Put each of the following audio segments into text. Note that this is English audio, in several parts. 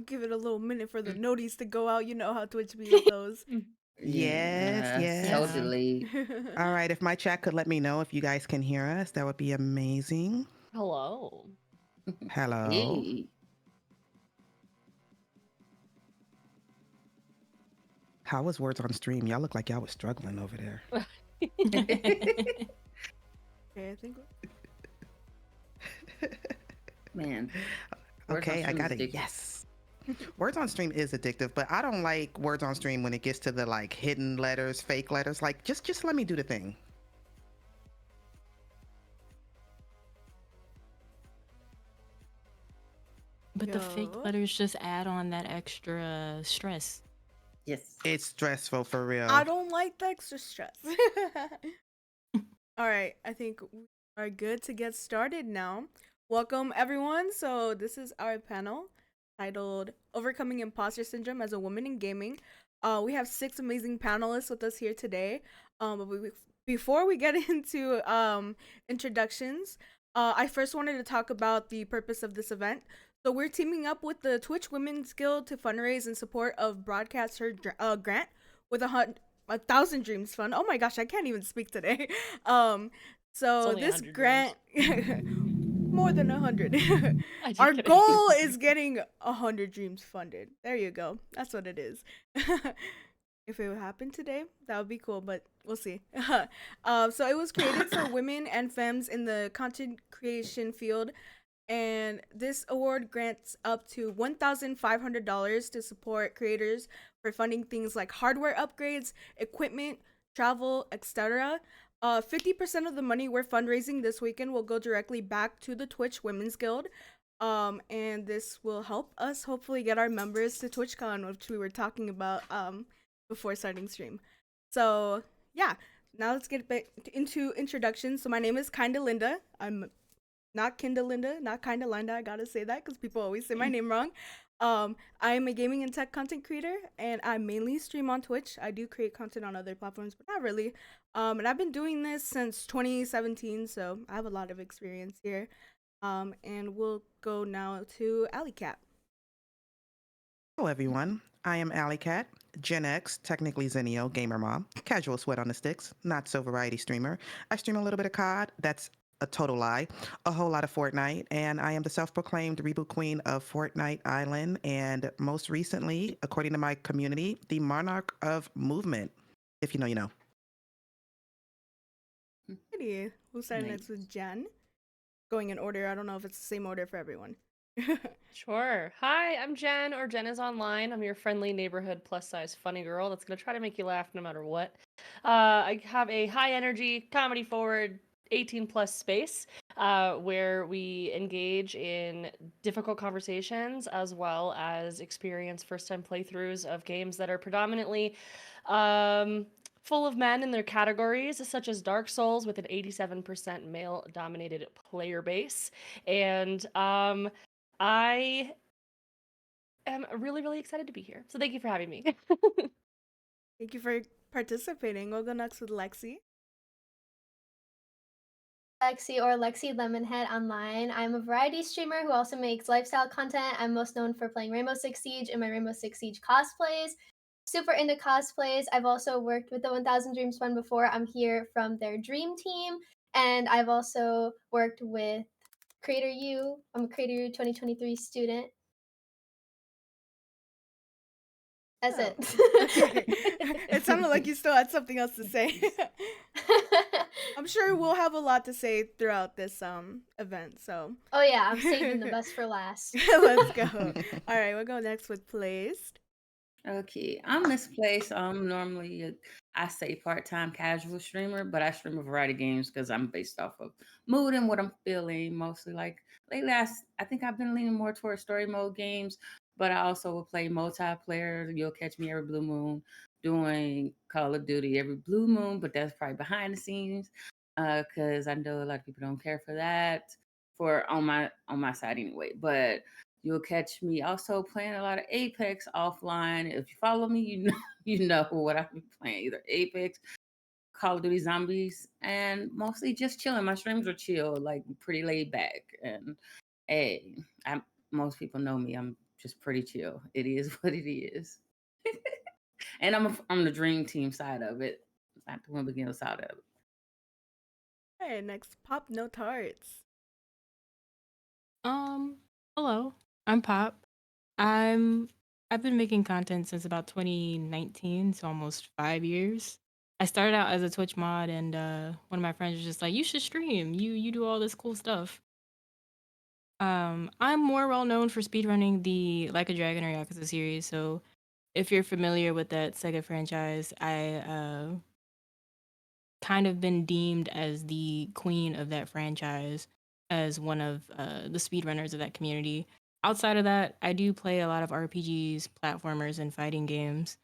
Give it a little minute for the noties to go out. You know how Twitch be with those. Yes, Yes, yes. so Yeah. delayed. All right, if my chat could let me know if you guys can hear us, that would be amazing. Hello. Hello. Hey. How was words on stream? Y'all look like y'all was struggling over there. Okay, I think. Man, words on Okay, I stream is got a addictive. yes. Words on stream is addictive, but I don't like words on stream when it gets to the like hidden letters, fake letters. Like just let me do the thing. But the fake Yo. letters just add on that extra stress. Yes. It's stressful for I real. don't like the extra stress. All right, I think we are good to get started now. Welcome, everyone. So, this is our panel titled Overcoming Imposter Syndrome as a Woman in Gaming. We have 6 amazing panelists with us here today. Before we get into introductions, I first wanted to talk about the purpose of this event. So, we're teaming up with the Twitch Women's Guild to fundraise in support of BroadcastHER grant with 1,000 Dreams Fund. Oh my gosh, I can't even speak today. Um, It's so only this 100 dreams. grant, more than 100. I just Our kidding. goal is getting 100 dreams funded. There you go. That's what it is. If it would happen today, that would be cool, but we'll see. So it was created for women and femmes in the content creation field, and this award grants up to $1,500 to support creators for funding things like hardware upgrades, equipment, travel, etc. 50% of the money we're fundraising this weekend will go directly back to the Twitch Women's Guild. And this will help us hopefully get our members to TwitchCon, which we were talking about before starting stream. So yeah, now let's get back into introductions. So my name is Kinda Linda. I'm not Kinda Linda, not Kinda Linda. I gotta say that because people always say my name wrong. I am a gaming and tech content creator, and I mainly stream on Twitch. I do create content on other platforms, but not really. And I've been doing this since 2017, so I have a lot of experience here. And we'll go now to Alley Cat. Hello everyone. I am Alley Cat, Gen X, technically Zenio, gamer mom, casual sweat on the sticks, not so variety streamer. I stream a little bit of COD, that's a total lie, a whole lot of Fortnite, and I am the self-proclaimed reboot queen of Fortnite Island, and most recently, according to my community, the monarch of movement. If you know, you know. Alrighty, we'll start Nice. next with Jen. Going in order. I don't know if it's the same order for everyone. Sure. Hi, I'm Jen, or Jen is online. I'm your friendly neighborhood plus size funny girl that's going to try to make you laugh no matter what. I have a high energy, comedy forward, 18 plus space where we engage in difficult conversations as well as experience first time playthroughs of games that are predominantly full of men in their categories, such as Dark Souls with an 87% male dominated player base. And I am really, really excited to be here. So thank you for having me. Thank you for participating. We'll go next with Lexi. Lexi or Lexi Lemonhead online. I'm a variety streamer who also makes lifestyle content. I'm most known for playing Rainbow Six Siege and my Rainbow Six Siege cosplays. Super into cosplays. I've also worked with the 1000 Dreams Fund before. I'm here from their dream team. And I've also worked with Creator U. I'm a Creator U 2023 student. That's Oh, it. okay. It sounded like you still had something else to say. I'm sure we'll have a lot to say throughout this event. So Oh yeah, I'm saving the best for last. let's go. All right, we'll go next with Placed. Okay, I'm misplaced. I'm normally I say part-time casual streamer, but I stream a variety of games because I'm based off of mood and what I'm feeling. Mostly like lately, I think I've been leaning more towards story mode games, but I also will play multiplayer. You'll catch me every blue moon doing Call of Duty every blue moon, but that's probably behind the scenes because I know a lot of people don't care for that for on my side anyway. But you'll catch me also playing a lot of Apex offline. If you follow me, you know you know what I've been playing, either Apex, Call of Duty Zombies, and mostly just chilling. My streams are chill, like pretty laid back. And hey, most people know me. I'm just pretty chill. It is what it is. And I'm the dream team side of it, not the one beginner side of it. Hey, next, Pop No Tarts. Hello. I'm Pop. I've been making content since about 2019, so almost 5 years. I started out as a Twitch mod, and one of my friends was just like, "You should stream. You do all this cool stuff." I'm more well known for speedrunning the Like a Dragon or Yakuza series. So, if you're familiar with that Sega franchise, I kind of been deemed as the queen of that franchise, as one of the speedrunners of that community. Outside of that, I do play a lot of RPGs, platformers, and fighting games.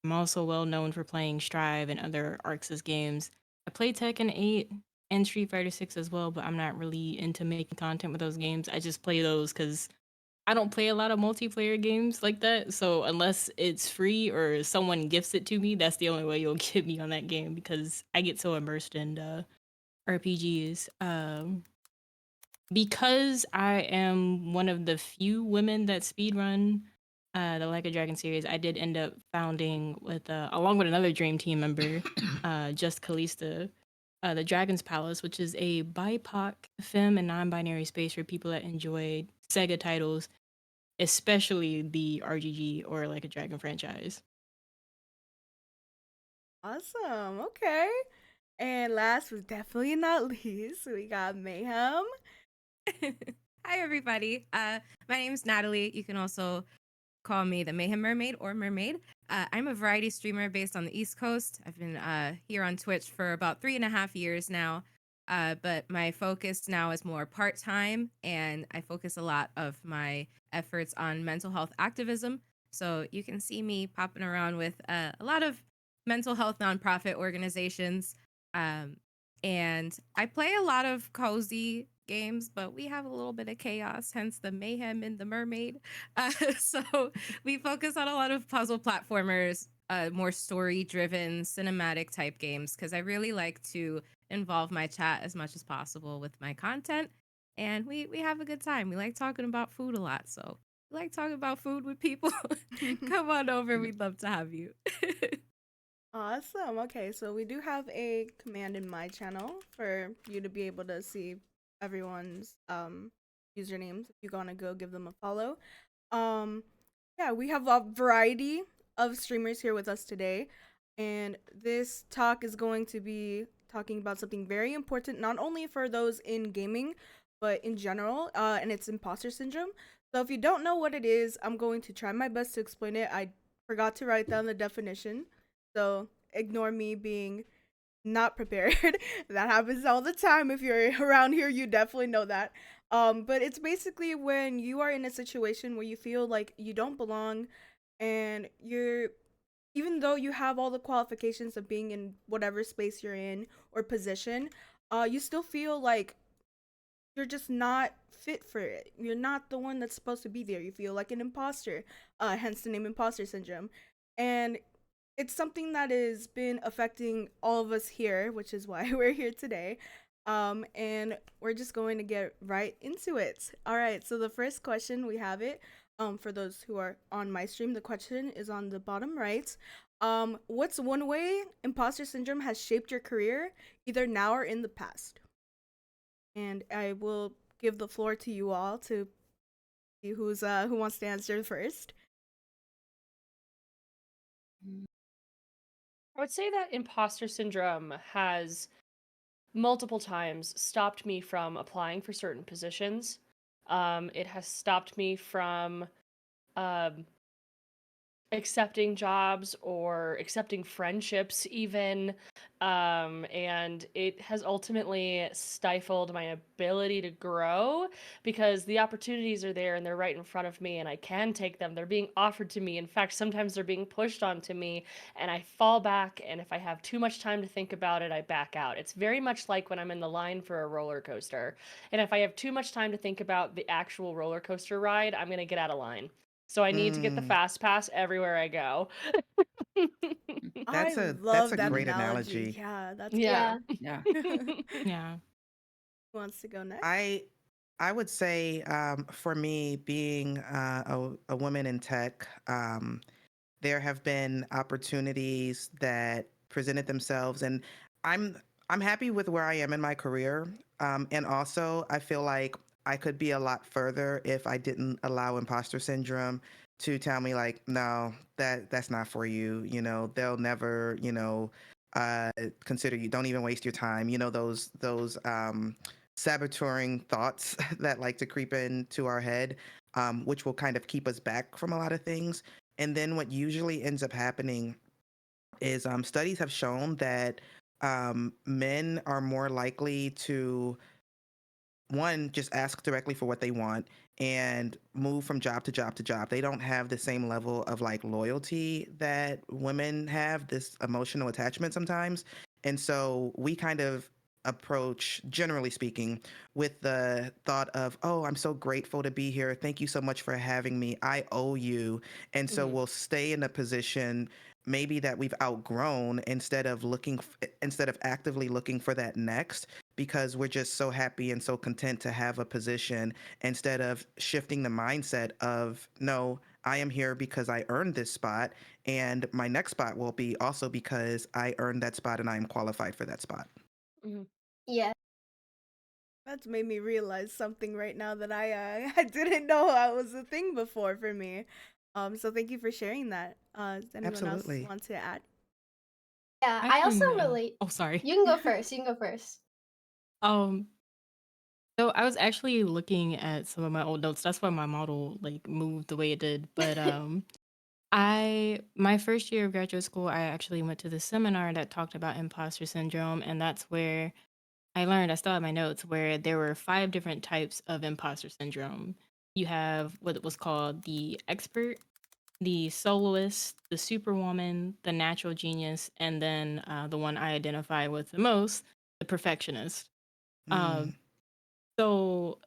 I'm also well known for playing Strive and other Arxis games. I play Tekken 8 and Street Fighter 6 as well, but I'm not really into making content with those games. I just play those because I don't play a lot of multiplayer games like that. So unless it's free or someone gifts it to me, that's the only way you'll get me on that game because I get so immersed in RPGs. Because I am one of the few women that speedrun the Like a Dragon series, I did end up founding with along with another Dream Team member, Just Kalista, the Dragon's Palace, which is a BIPOC, femme, and non-binary space for people that enjoy Sega titles, especially the RGG or Like a Dragon franchise. Awesome. Okay. And last but definitely not least, we got Mayhem. Hi, everybody. My name's Natalie. You can also call me the Mayhem Mermaid or Mermaid. I'm a variety streamer based on the East Coast. I've been here on Twitch for about 3.5 years now. But my focus now is more part-time, and I focus a lot of my efforts on mental health activism. So you can see me popping around with a lot of mental health nonprofit organizations. And I play a lot of cozy games, but we have a little bit of chaos, hence the Mayhem and the Mermaid. So we focus on a lot of puzzle platformers, more story-driven, cinematic type games, because I really like to involve my chat as much as possible with my content. And we have a good time. We like talking about food a lot, so we like talking about food with people. Come on over. We'd love to have you. Awesome. Okay, so we do have a command in my channel for you to be able to see everyone's usernames. If you wanna go give them a follow. Yeah, we have a variety of streamers here with us today, and this talk is going to be talking about something very important, not only for those in gaming, but in general, and it's imposter syndrome. So if you don't know what it is, I'm going to try my best to explain it. I forgot to write down the definition, so ignore me being not prepared. That happens all the time. If you're around here, you definitely know that. But it's basically when you are in a situation where you feel like you don't belong, and even though you have all the qualifications of being in whatever space you're in or position, you still feel like you're just not fit for it. You're not the one that's supposed to be there. You feel like an imposter, hence the name imposter syndrome. And it's something that has been affecting all of us here, which is why we're here today. And we're just going to get right into it. All right, so the first question, we have it. For those who are on my stream, the question is on the bottom right. What's one way imposter syndrome has shaped your career, either now or in the past? And I will give the floor to you all to see who wants to answer first. I would say that imposter syndrome has multiple times stopped me from applying for certain positions. It has stopped me from accepting jobs or accepting friendships even, and it has ultimately stifled my ability to grow because the opportunities are there and they're right in front of me and I can take them. They're being offered to me. In fact, sometimes they're being pushed onto me and I fall back, and if I have too much time to think about it, I back out. It's very much like when I'm in the line for a roller coaster, and if I have too much time to think about the actual roller coaster ride, I'm going to get out of line. So I need to get the fast pass everywhere I go. I That's love a that great analogy. analogy. Yeah, that's Yeah. Yeah. Who Yeah. wants to go next? I I would say for me, being a woman in tech, there have been opportunities that presented themselves, and I'm I'm happy with where I am in my career. And also, I feel like I could be a lot further if I didn't allow imposter syndrome to tell me like, no, that's not for you. You know, they'll never, uh, consider you. Don't even waste your time. You know, those saboteuring thoughts that like to creep into our head, which will kind of keep us back from a lot of things. And then what usually ends up happening is studies have shown that men are more likely to one just ask directly for what they want and move from job to job to job. They don't have the same level of like loyalty that women have, this emotional attachment sometimes. And so we kind of approach, generally speaking, with the thought of, oh, I'm so grateful to be here, thank you so much for having me, I owe you. And so Mhm. we'll stay in a position maybe that we've outgrown, instead of actively looking for that next, because we're just so happy and so content to have a position, instead of shifting the mindset of, no, I am here because I earned this spot, and my next spot will be also because I earned that spot and I am qualified for that spot. Mhm. Yeah. That's made me realize something right now that I didn't know that was a thing before for me. So thank you for sharing that. Does anyone else Absolutely. want to add? Yeah. I I also can. relate. Oh, sorry. You can go first. You can go first. Um, so I was actually looking at some of my old notes. That's why my model like moved the way it did. But I my first year of graduate school, I actually went to the seminar that talked about imposter syndrome, and that's where I learned. I still have my notes where there were 5 different types of imposter syndrome. You have what was called the expert, the soloist, the superwoman, the natural genius, and then the one I identify with the most, the perfectionist. Uh, Mm. so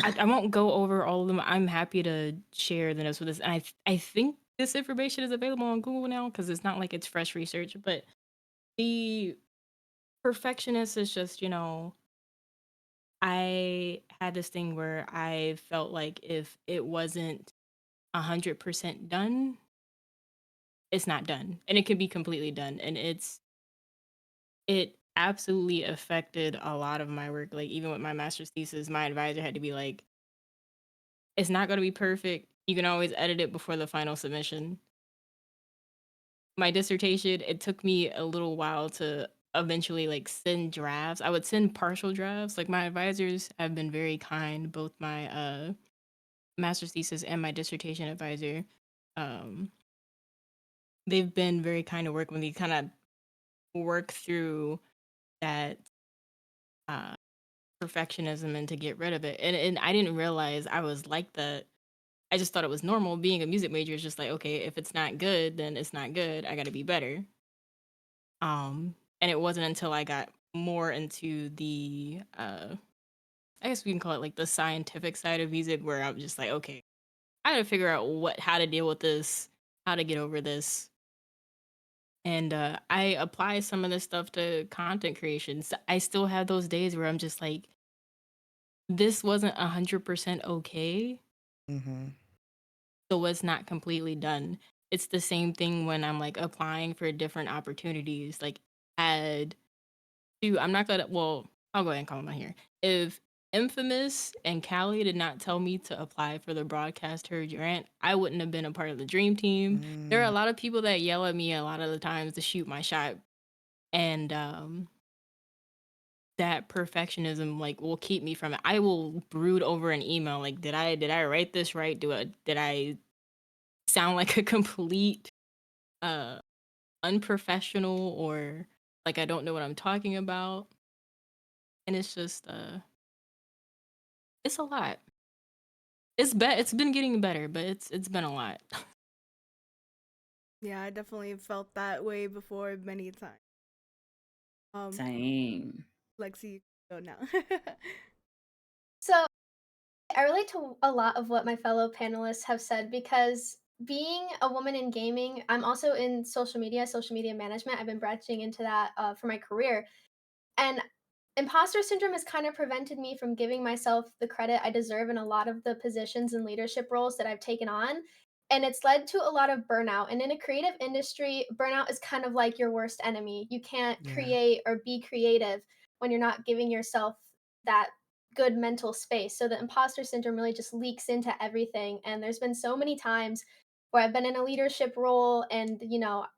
I won't go over all of them. I'm happy to share the notes with this. And I think this information is available on Google now because it's not like it's fresh research. But the perfectionist is just, I had this thing where I felt like if it wasn't 100% done, it's not done. And it can be completely done. And it absolutely affected a lot of my work. Like even with my master's thesis, my advisor had to be like, it's not going to be perfect. You can always edit it before the final submission. My dissertation, it took me a little while to eventually like send drafts. I would send partial drafts. Like my advisors have been very kind, both my master's thesis and my dissertation advisor. Um, they've been very kind to work with me, kind of work through that uh, perfectionism and to get rid of it. And I didn't realize I was like that. I just thought it was normal. Being a music major is just like, okay, if it's not good, then it's not good. I got to be better. And it wasn't until I got more into the I guess we can call it like the scientific side of music where I'm just like, okay, I got to figure out how to deal with this, how to get over this. And I apply some of this stuff to content creation. So I still have those days where I'm just like, this wasn't 100% okay, Mm-hmm. so it's not completely done. It's the same thing when I'm like applying for different opportunities. Like, add I'm not gonna. Well, I'll go ahead and call them out here. If Infamous and Callie did not tell me to apply for the BroadcastHER grant, I wouldn't have been a part of the dream team. There are a Mm. lot of people that yell at me a lot of the times to shoot my shot, and that perfectionism like will keep me from it. I will brood over an email like, did I write this right? Did I sound like a complete uh unprofessional, or like I don't know what I'm talking about? And it's just it's a lot. It's been getting better, but it's been a lot. Yeah, I definitely felt that way before many times. Um, Same. Lexi, you can go now. So I relate to a lot of what my fellow panelists have said because being a woman in gaming, I'm also in social media management. I've been branching into that for my career. And imposter syndrome has kind of prevented me from giving myself the credit I deserve in a lot of the positions and leadership roles that I've taken on. And it's led to a lot of burnout. And in a creative industry, burnout is kind of like your worst enemy. You can't Yeah. create or be creative when you're not giving yourself that good mental space. So the imposter syndrome really just leaks into everything. And there's been so many times where I've been in a leadership role and,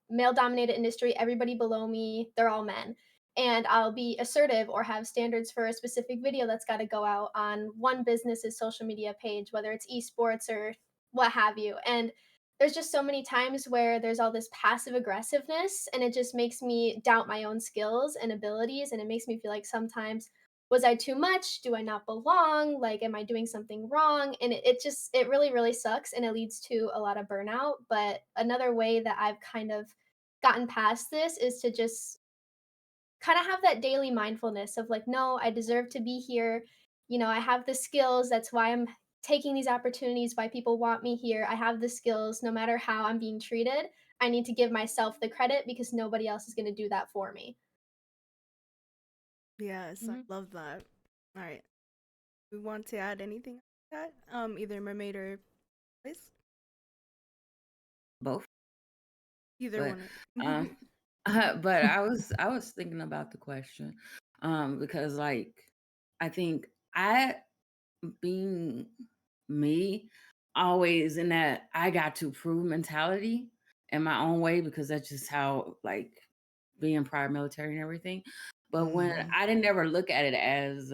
male dominated industry, everybody below me, they're all men. And I'll be assertive or have standards for a specific video that's got to go out on one business's social media page, whether it's esports or what have you. And there's just so many times where there's all this passive aggressiveness, and it just makes me doubt my own skills and abilities. And it makes me feel like sometimes, was I too much? Do I not belong? Like, am I doing something wrong? And it really, really sucks. And it leads to a lot of burnout. But another way that I've kind of gotten past this is to just kind of have that daily mindfulness of like, no, I deserve to be here. I have the skills. That's why I'm taking these opportunities, why people want me here. I have the skills. No matter how I'm being treated, I need to give myself the credit because nobody else is going to do that for me. Yes, I Mhm. love that. All right. We want to add anything to that? Either mermaid or Liz? Both, Either but one. um, but I was thinking about the question, because like I think I being me always in that I got to prove mentality in my own way because that's just how like being prior military and everything. But when Mhm. I didn't ever look at it as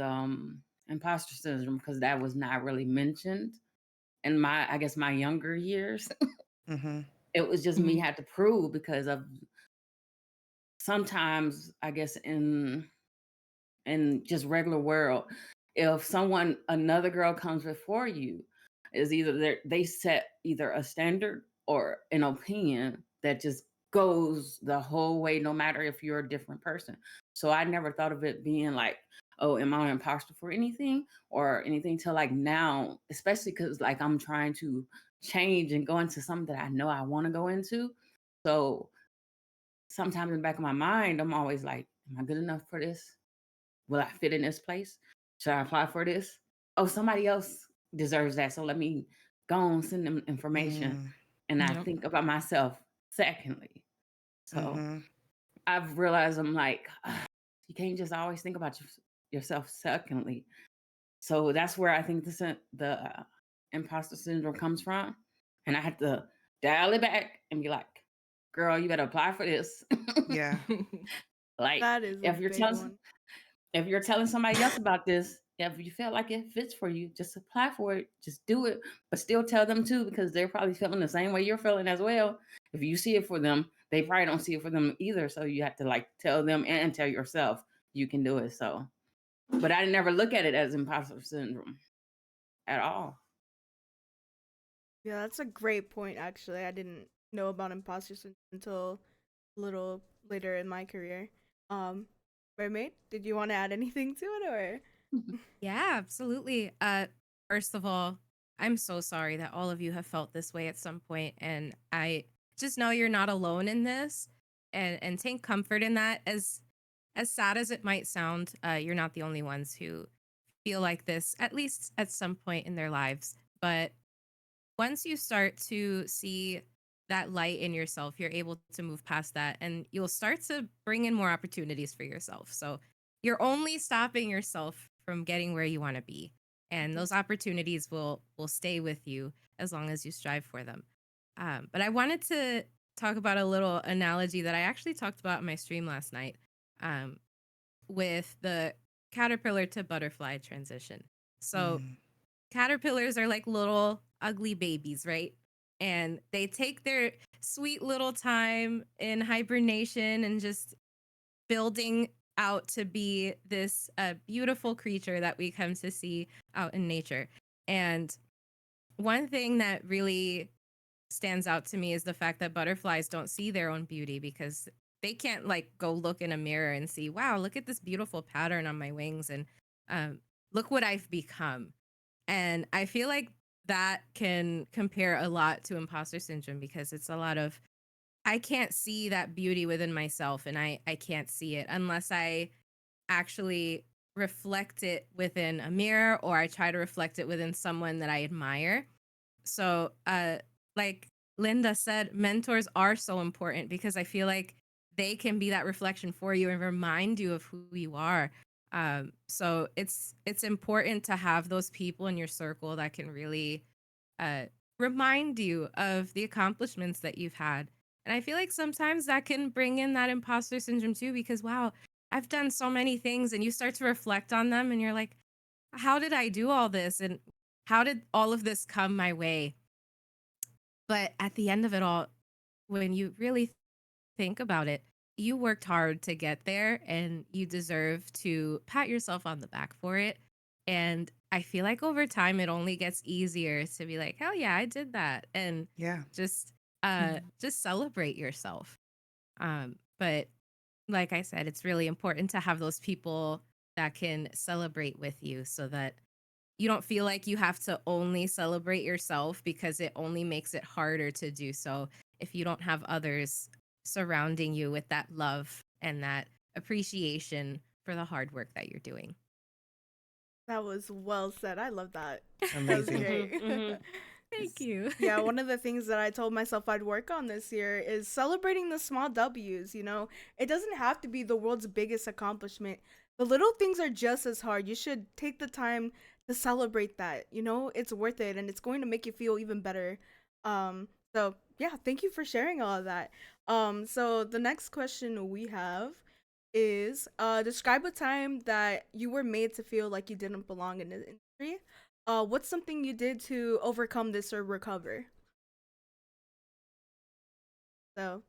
imposter syndrome because that was not really mentioned in my I guess my younger years. Mhm. It was just me Mhm. had to prove because of sometimes I guess in just regular world, if someone another girl comes before you, is either they set either a standard or an opinion that just goes the whole way, no matter if you're a different person. So I never thought of it being like, oh, am I an imposter for anything or anything till like now, especially because like I'm trying to change and go into something that I know I want to go into. So sometimes in the back of my mind, I'm always like, am I good enough for this? Will I fit in this place? Should I apply for this? Oh, somebody else deserves that. So let me go and send them information. Mm. And I Yep. think about myself secondly. So Mhm. I've realized I'm like, you can't just always think about yourself secondly. So that's where I think the imposter syndrome comes from. And I had to dial it back and be like, girl, you better apply for this. Yeah. Like That is a if you're big telling one. if you're telling somebody else about this, if you feel like it fits for you, just apply for it. Just do it. But still tell them too, because they're probably feeling the same way you're feeling as well. If you see it for them, they probably don't see it for them either. So you have to like tell them and tell yourself you can do it. So, but I never look at it as imposter syndrome at all. Yeah, that's a great point, actually. I didn't know about imposter syndrome until a little later in my career. Um, Mermaid, did you want to add anything to it or? Yeah, absolutely. First of all, I'm so sorry that all of you have felt this way at some point, and I just know you're not alone in this, and take comfort in that. As sad as it might sound, you're not the only ones who feel like this, at least at some point in their lives. But once you start to see that light in yourself, you're able to move past that and you'll start to bring in more opportunities for yourself. So you're only stopping yourself from getting where you want to be. And those opportunities will stay with you as long as you strive for them. But I wanted to talk about a little analogy that I actually talked about in my stream last night, um, with the caterpillar to butterfly transition. So Mm. caterpillars are like little ugly babies, right? And they take their sweet little time in hibernation and just building out to be this beautiful creature that we come to see out in nature. And one thing that really stands out to me is the fact that butterflies don't see their own beauty because they can't like go look in a mirror and see, wow, look at this beautiful pattern on my wings and look what I've become. And I feel like that can compare a lot to imposter syndrome because it's a lot of, I can't see that beauty within myself and I can't see it unless I actually reflect it within a mirror, or I try to reflect it within someone that I admire. So, like Linda said, mentors are so important because I feel like they can be that reflection for you and remind you of who you are. So it's important to have those people in your circle that can really uh, remind you of the accomplishments that you've had. And I feel like sometimes that can bring in that imposter syndrome too, because wow, I've done so many things, and you start to reflect on them, and you're like, how did I do all this? And how did all of this come my way? But at the end of it all, when you really think about it, you worked hard to get there, and you deserve to pat yourself on the back for it. And I feel like over time it only gets easier to be like, hell yeah, I did that. And Yeah. just celebrate yourself. But like I said, it's really important to have those people that can celebrate with you so that you don't feel like you have to only celebrate yourself, because it only makes it harder to do so if you don't have others surrounding you with that love and that appreciation for the hard work that you're doing. That was well said. I love that. That was Amazing. great. Thank you. Yeah, one of the things that I told myself I'd work on this year is celebrating the small W's, you know? It doesn't have to be the world's biggest accomplishment. The little things are just as hard. You should take the time to celebrate that, you know? It's worth it and it's going to make you feel even better. So yeah, thank you for sharing all of that. So the next question we have is describe a time that you were made to feel like you didn't belong in the industry. What's something you did to overcome this or recover? So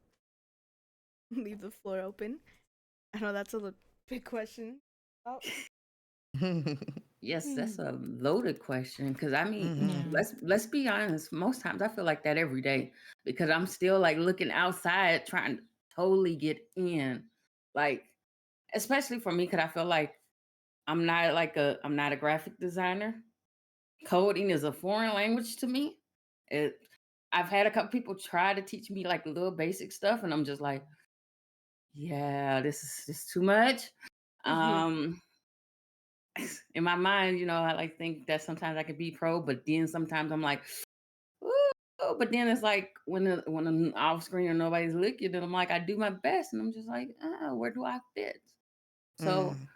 leave the floor open. I know that's a big question. Oh. Yes, that's a loaded question because I mean, Mhm. let's be honest. Most times I feel like that every day because I'm still like looking outside trying to totally get in. Like, especially for me, because I feel like I'm not a graphic designer. Coding is a foreign language to me. It I've had a couple people try to teach me like little basic stuff, and I'm just like, yeah, this is just too much. Um, in my mind, I like think that sometimes I could be pro, but then sometimes I'm like, ooh, but then it's like when I'm off screen or nobody's looking, then I'm like, I do my best, and I'm just like, where do I fit? So Mm.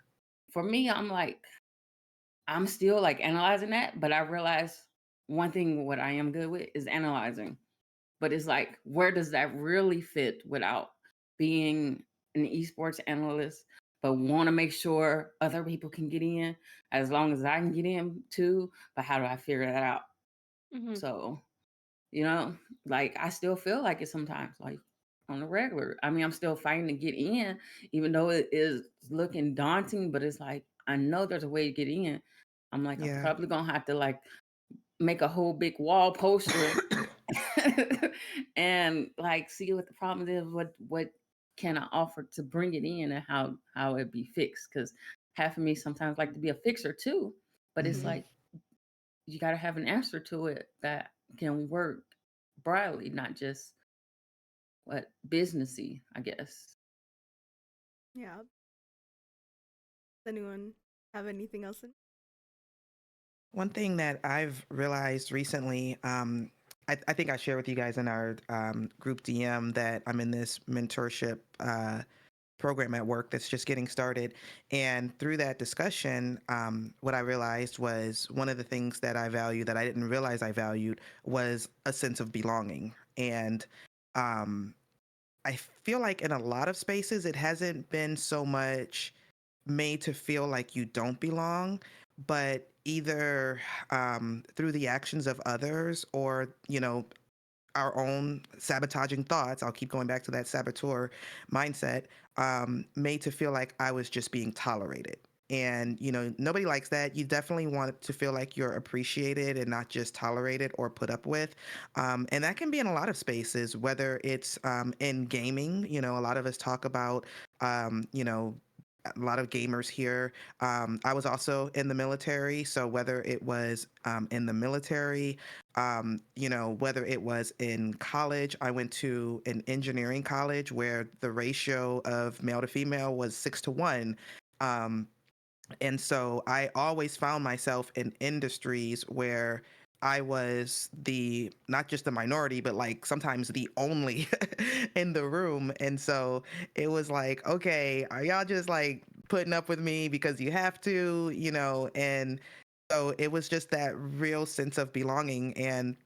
for me, I'm still like analyzing that, but I realize one thing what I am good with is analyzing. But it's like, where does that really fit without being an esports analyst, but want to make sure other people can get in as long as I can get in too? But how do I figure that out? So, like I still feel like it sometimes, like on the regular. I mean, I'm still fighting to get in, even though it is looking daunting, but it's like, I know there's a way to get in. I'm like, I'm Yeah. probably going to have to like make a whole big wall poster and like see what the problem is, what can I offer to bring it in and how it be fixed. Because half of me sometimes like to be a fixer too, but it's Mhm. like you got to have an answer to it that can work broadly, not just what businessy, I guess. Yeah. Does anyone have anything else? One thing that I've realized recently, I think I shared with you guys in our group DM that I'm in this mentorship program at work that's just getting started. And through that discussion, what I realized was one of the things that I value that I didn't realize I valued was a sense of belonging. And um, I feel like in a lot of spaces, it hasn't been so much made to feel like you don't belong, but either through the actions of others or, our own sabotaging thoughts, I'll keep going back to that saboteur mindset, made to feel like I was just being tolerated. And, nobody likes that. You definitely want to feel like you're appreciated and not just tolerated or put up with. And that can be in a lot of spaces, whether it's in gaming. A lot of us talk about, a lot of gamers here. I was also in the military, so whether it was in the military, whether it was in college, I went to an engineering college where the ratio of male to female was 6 to 1. Um, And so I always found myself in industries where I was the not just the minority, but like sometimes the only in the room. And so it was like, okay, are y'all just like putting up with me because you have to, And so it was just that real sense of belonging. And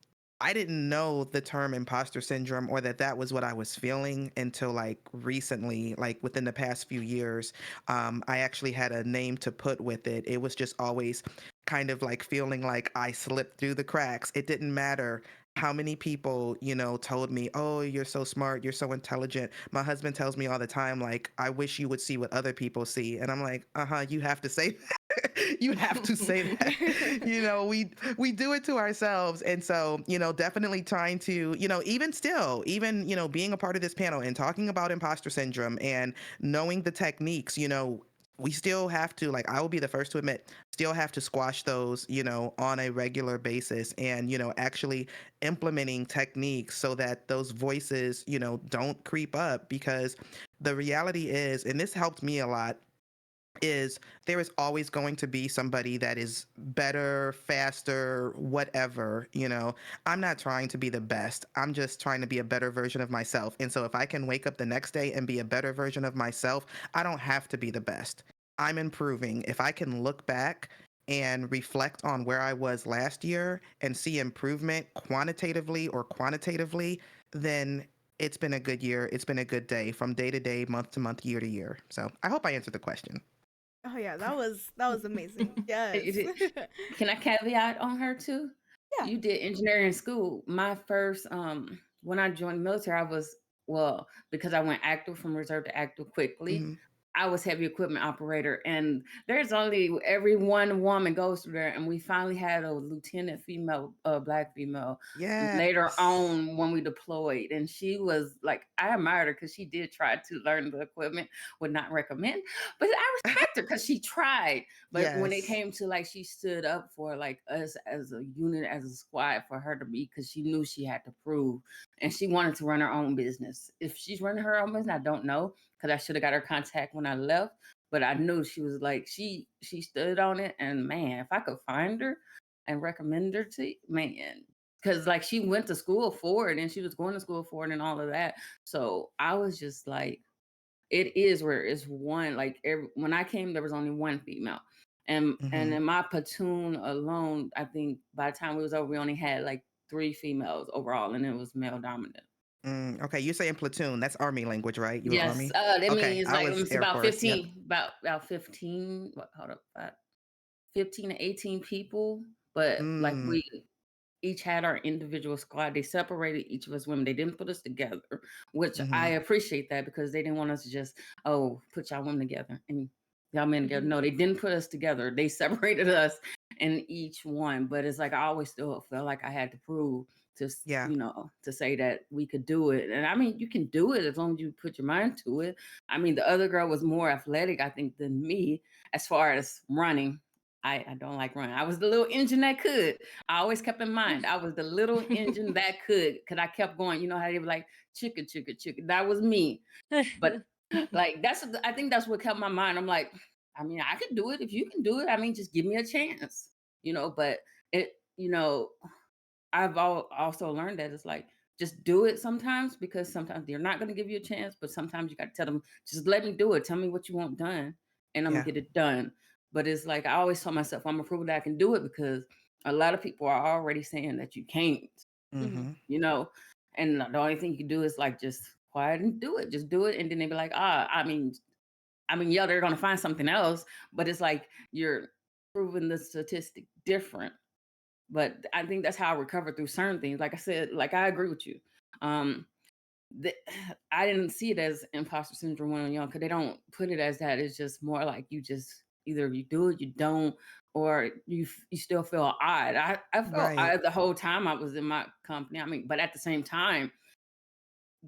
I didn't know the term imposter syndrome or that was what I was feeling until like recently, like within the past few years. I actually had a name to put with it. It was just always kind of like feeling like I slipped through the cracks. It didn't matter how many people, told me, oh, you're so smart, you're so intelligent. My husband tells me all the time, like, I wish you would see what other people see. And I'm like, you have to say that. You have to say that. We do it to ourselves. And so, definitely trying to, even still, even, being a part of this panel and talking about imposter syndrome and knowing the techniques, we still have to, like, I will be the first to admit, still have to squash those, on a regular basis and, actually implementing techniques so that those voices, don't creep up, because the reality is, and this helped me a lot, is there is always going to be somebody that is better, faster, whatever. I'm not trying to be the best. I'm just trying to be a better version of myself. And so if I can wake up the next day and be a better version of myself, I don't have to be the best. I'm improving. If I can look back and reflect on where I was last year and see improvement quantitatively or quantitatively, then it's been a good year. It's been a good day from day to day, month to month, year to year. So I hope I answered the question. Oh yeah, that was amazing. Yes. Can I caveat on her too? Yeah. You did engineering in school. My first, when I joined the military, I was, well, because I went active from reserve to active quickly. Mhm. I was heavy equipment operator, and there's only every one woman goes through there, and we finally had a lieutenant female, black female, Yes. later on when we deployed, and she was like, I admired her because she did try to learn the equipment, would not recommend, but I respect her because she tried. But when it Yes. came to like, she stood up for like us as a unit, as a squad, for her to be, because she knew she had to prove, and she wanted to run her own business. If she's running her own business, I don't know, because I should have got her contact when I left. But I knew she was like, she stood on it, and man, if I could find her and recommend her to, man, because like she went to school for it, and she was going to school for it and all of that. So I was just like, it is where it's one, like when I came, there was only one female. And Mhm. in my platoon alone, I think by the time it was over, we only had like 3 females overall, and it was male dominant. Okay, you're saying platoon. That's Army language, right? You were Yes, Army? that Okay, means I like was it's Air about Force. Yep. 15, about 15. What? Hold up, about 15 to 18 people. But like Mm. we each had our individual squad. They separated each of us women. They didn't put us together, which I Mhm. appreciate that, because they didn't want us to just, oh, put y'all women together and y'all men together. Mhm. No, they didn't put us together. They separated us in each one. But it's like I always still felt like I had to prove to, Yeah. to say that we could do it. And I mean, you can do it as long as you put your mind to it. I mean, the other girl was more athletic, I think, than me as far as running. I don't like running. I was the little engine that could. I always kept in mind, I was the little engine that could, because I kept going. You know how they were like, chicka, chicka, chicka. That was me. But like, I think that's what kept my mind. I'm like, I mean, I could do it. If you can do it, I mean, just give me a chance, but it, I've also learned that it's like, just do it sometimes, because sometimes they're not going to give you a chance, but sometimes you got to tell them, just let me do it. Tell me what you want done, and I'm going Yeah. to get it done. But it's like, I always tell myself, I'm going to prove that I can do it, because a lot of people are already saying that you can't, Mhm. Mhm. you know, and the only thing you can do is like, just quiet and do it. Just do it. And then they be like, yeah, they're going to find something else, but it's like, you're proving the statistic different. But I think that's how I recover through certain things. Like I said, like I agree with you. Um, the, I didn't see it as imposter syndrome when I was young, because they don't put it as that. It's just more like, you just either you do it, you don't, or you still feel odd. I felt Right. odd the whole time I was in my company. I mean, but at the same time,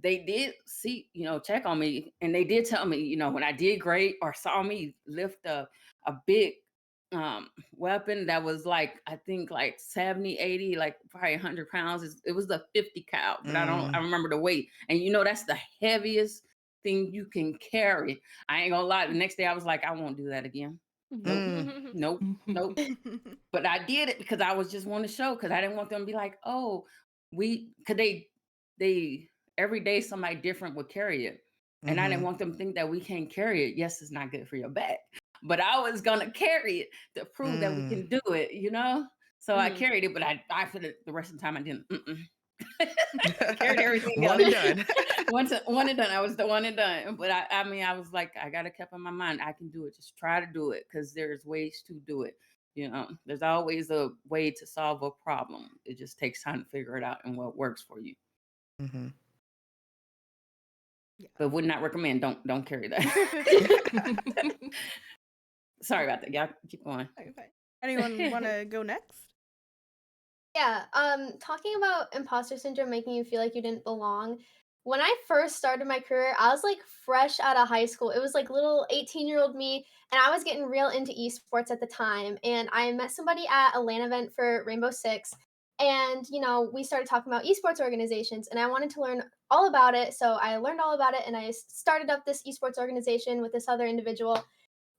they did see, check on me, and they did tell me, when I did great, or saw me lift a big weapon that was like, I think like 70, 80, like probably 100 pounds. It was the 50 cal, but I Mm. remember the weight. And that's the heaviest thing you can carry. I ain't gonna lie. The next day I was like, I won't do that again. Nope. But I did it because I was just want to show, because I didn't want them to be like, oh, because they every day somebody different would carry it. And I didn't want them to think that we can't carry it. Yes, it's not good for your back, but I was gonna carry it to prove that we can do it, you know? So I carried it, but I for the rest of the time I didn't. Carried everything One else. and done. one and done. I was the one and done. But I mean, I was like, I gotta keep in my mind, I can do it. Just try to do it, because there's ways to do it. You know, there's always a way to solve a problem. It just takes time to figure it out and what works for you. Mm-hmm. Yeah. But would not recommend. Don't carry that. Sorry about that. Y'all keep going. Okay. Anyone want to go next? Yeah, talking about imposter syndrome making you feel like you didn't belong. When I first started my career, I was like fresh out of high school. It was like little 18-year-old me, and I was getting real into esports at the time. And I met somebody at a LAN event for Rainbow Six. And, we started talking about esports organizations, and I wanted to learn all about it. So I learned all about it, and I started up this esports organization with this other individual.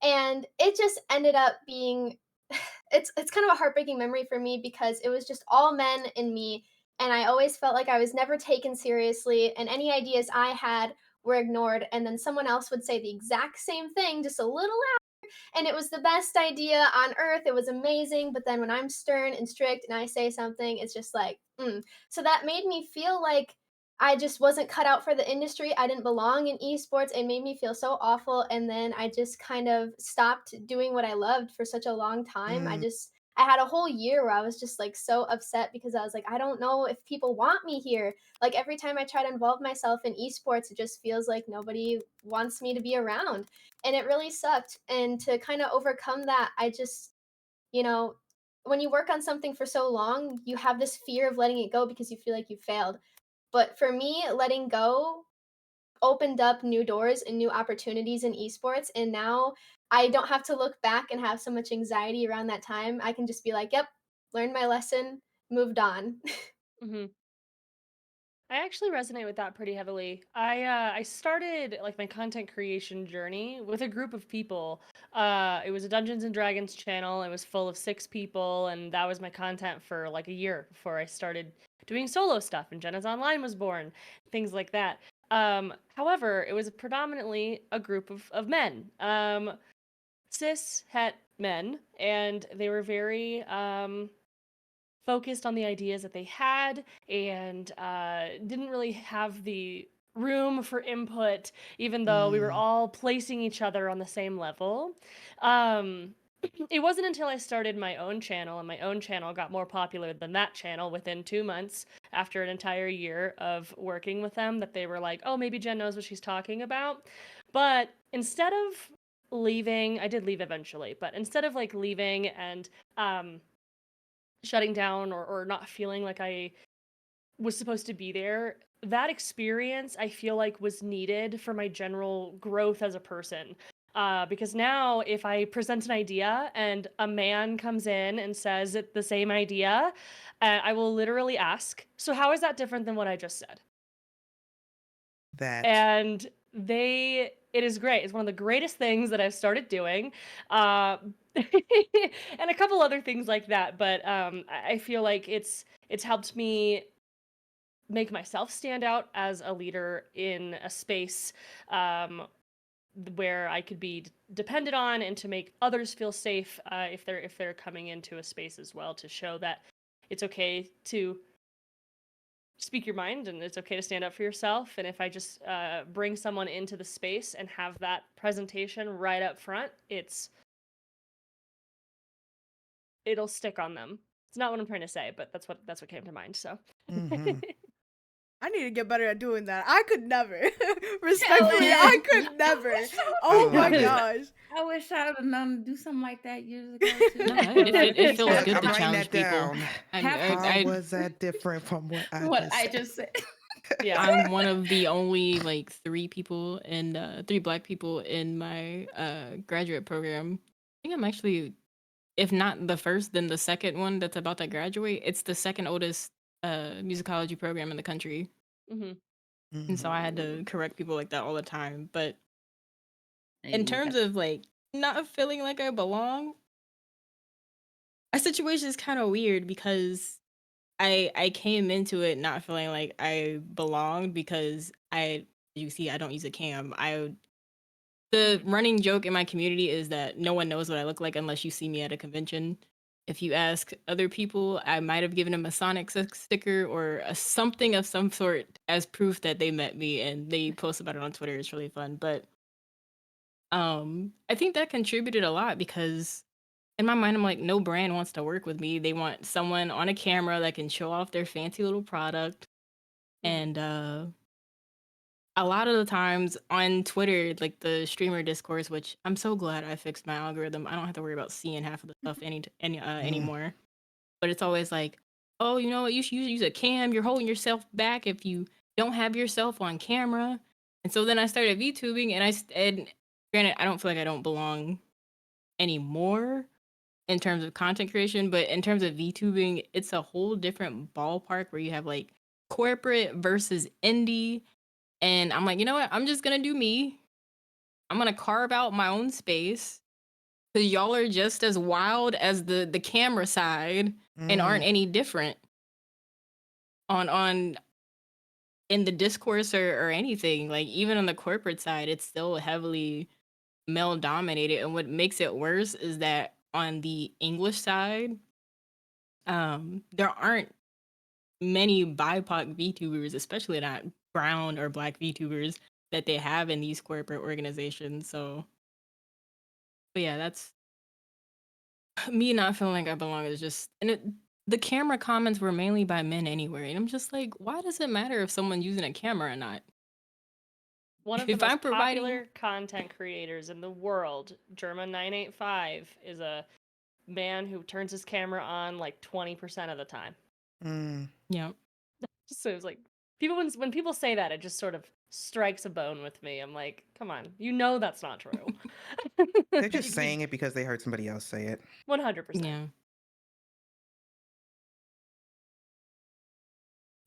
And it just ended up being it's kind of a heartbreaking memory for me because it was just all men and me, and I always felt like I was never taken seriously, and any ideas I had were ignored, and then someone else would say the exact same thing just a little, and it was the best idea on earth. It was amazing. But then when I'm stern and strict and I say something, it's just like, mm. So that made me feel like I just wasn't cut out for the industry. I didn't belong in esports. It made me feel so awful. And then I just kind of stopped doing what I loved for such a long time. I had a whole year where I was just like so upset because I was like, I don't know if people want me here. Like every time I try to involve myself in esports, it just feels like nobody wants me to be around, and it really sucked. And to kind of overcome that, I just, you know when you work on something for so long, you have this fear of letting it go because you feel like you failed. But for me, letting go opened up new doors and new opportunities in esports, and now I don't have to look back and have so much anxiety around that time. I can just be like, yep, learned my lesson, moved on. I actually resonate with that pretty heavily. I started like my content creation journey with a group of people. It was a Dungeons and Dragons channel. It was full of 6 people, and that was my content for like a year before I started doing solo stuff. And Jenna's Online was born, things like that. However, it was predominantly a group of men, cis het men, and they were very focused on the ideas that they had, and didn't really have the room for input, even though we were all placing each other on the same level. It wasn't until I started my own channel, and my own channel got more popular than that channel within 2 months after an entire year of working with them, that they were like, oh, maybe Jen knows what she's talking about. But instead of leaving, I did leave eventually, but instead of like leaving and shutting down or not feeling like I was supposed to be there, that experience I feel like was needed for my general growth as a person. Because now if I present an idea and a man comes in and says the same idea, I will literally ask, so how is that different than what I just said? That. And it is great. It's one of the greatest things that I've started doing. And a couple other things like that. But I feel like it's helped me make myself stand out as a leader in a space where I could be depended on, and to make others feel safe if they're coming into a space as well, to show that it's okay to speak your mind and it's okay to stand up for yourself. And if I just bring someone into the space and have that presentation right up front, it'll stick on them. It's not what I'm trying to say, but that's what came to mind. So I need to get better at doing that. I could never. Respectfully, I could never. Oh my gosh. I wish I would have known to do something like that years ago too. No, it feels Look, good I'm to writing challenge that people. down. How was that different from what I just said? Yeah, I'm one of the only like 3 people and 3 Black people in my graduate program. I think I'm actually, if not the first, then the second one that's about to graduate. It's the second oldest musicology program in the country. And so I had to correct people like that all the time. But in terms of like not feeling like I belong. My situation is kind of weird because I came into it not feeling like I belonged because you see I don't use a cam. The running joke in my community is that no one knows what I look like unless you see me at a convention. If you ask other people, I might have given them a Sonic sticker or something of some sort as proof that they met me, and they post about it on Twitter. It's really fun. But I think that contributed a lot because in my mind, I'm like, no brand wants to work with me. They want someone on a camera that can show off their fancy little product. And a lot of the times on Twitter, like the streamer discourse, which I'm so glad I fixed my algorithm. I don't have to worry about seeing half of the stuff anymore. But it's always like, oh, you know what? You should use a cam. You're holding yourself back if you don't have yourself on camera. And so then I started VTubing, and granted, I don't feel like I don't belong anymore in terms of content creation, but in terms of VTubing, it's a whole different ballpark where you have like corporate versus indie. And I'm like, you know what? I'm just gonna do me. I'm gonna carve out my own space because y'all are just as wild as the camera side and aren't any different on in the discourse or anything. Like even on the corporate side, it's still heavily male dominated. And what makes it worse is that on the English side, there aren't many BIPOC VTubers, especially not brown or black VTubers that they have in these corporate organizations. So, but yeah, that's me not feeling like I belong is just, the camera comments were mainly by men anyway. And I'm just like, why does it matter if someone's using a camera or not? One of the If I'm most providing popular content creators in the world, German985, is a man who turns his camera on like 20% of the time. Yeah. So it's like when people say that, it just sort of strikes a bone with me. I'm like, come on, you know that's not true. They're just saying it because they heard somebody else say it. 100%. Yeah.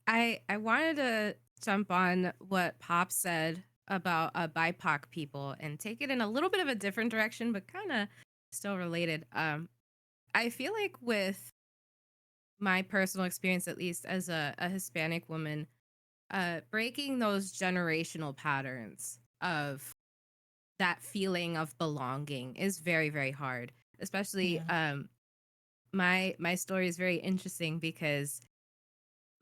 I wanted to jump on what Pop said about BIPOC people and take it in a little bit of a different direction, but kind of still related. I feel like with my personal experience, at least as a Hispanic woman, breaking those generational patterns of that feeling of belonging is very, very hard. Especially, my story is very interesting because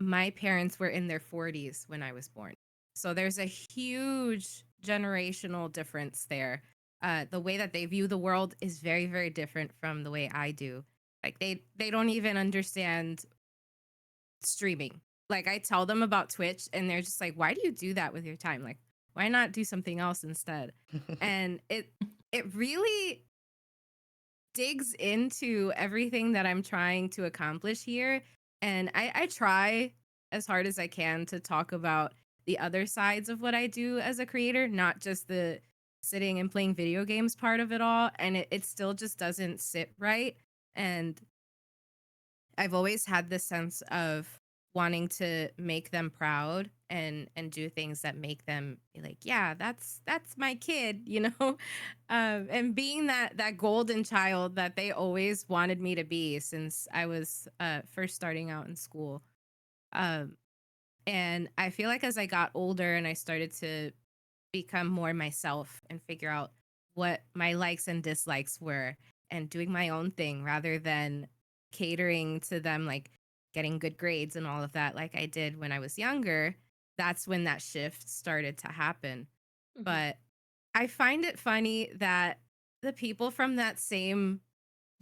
my parents were in their 40s when I was born. So there's a huge generational difference there. The way that they view the world is very, very different from the way I do. Like they don't even understand streaming. Like I tell them about Twitch and they're just like, "Why do you do that with your time? Like why not do something else instead?" And it really digs into everything that I'm trying to accomplish here. And I try as hard as I can to talk about the other sides of what I do as a creator, not just the sitting and playing video games part of it all. And it still just doesn't sit right. And I've always had this sense of wanting to make them proud and do things that make them be like, yeah, that's my kid, you know. And being that golden child that they always wanted me to be since I was first starting out in school. And I feel like as I got older and I started to become more myself and figure out what my likes and dislikes were and doing my own thing rather than catering to them, like getting good grades and all of that like I did when I was younger, that's when that shift started to happen. But I find it funny that the people from that same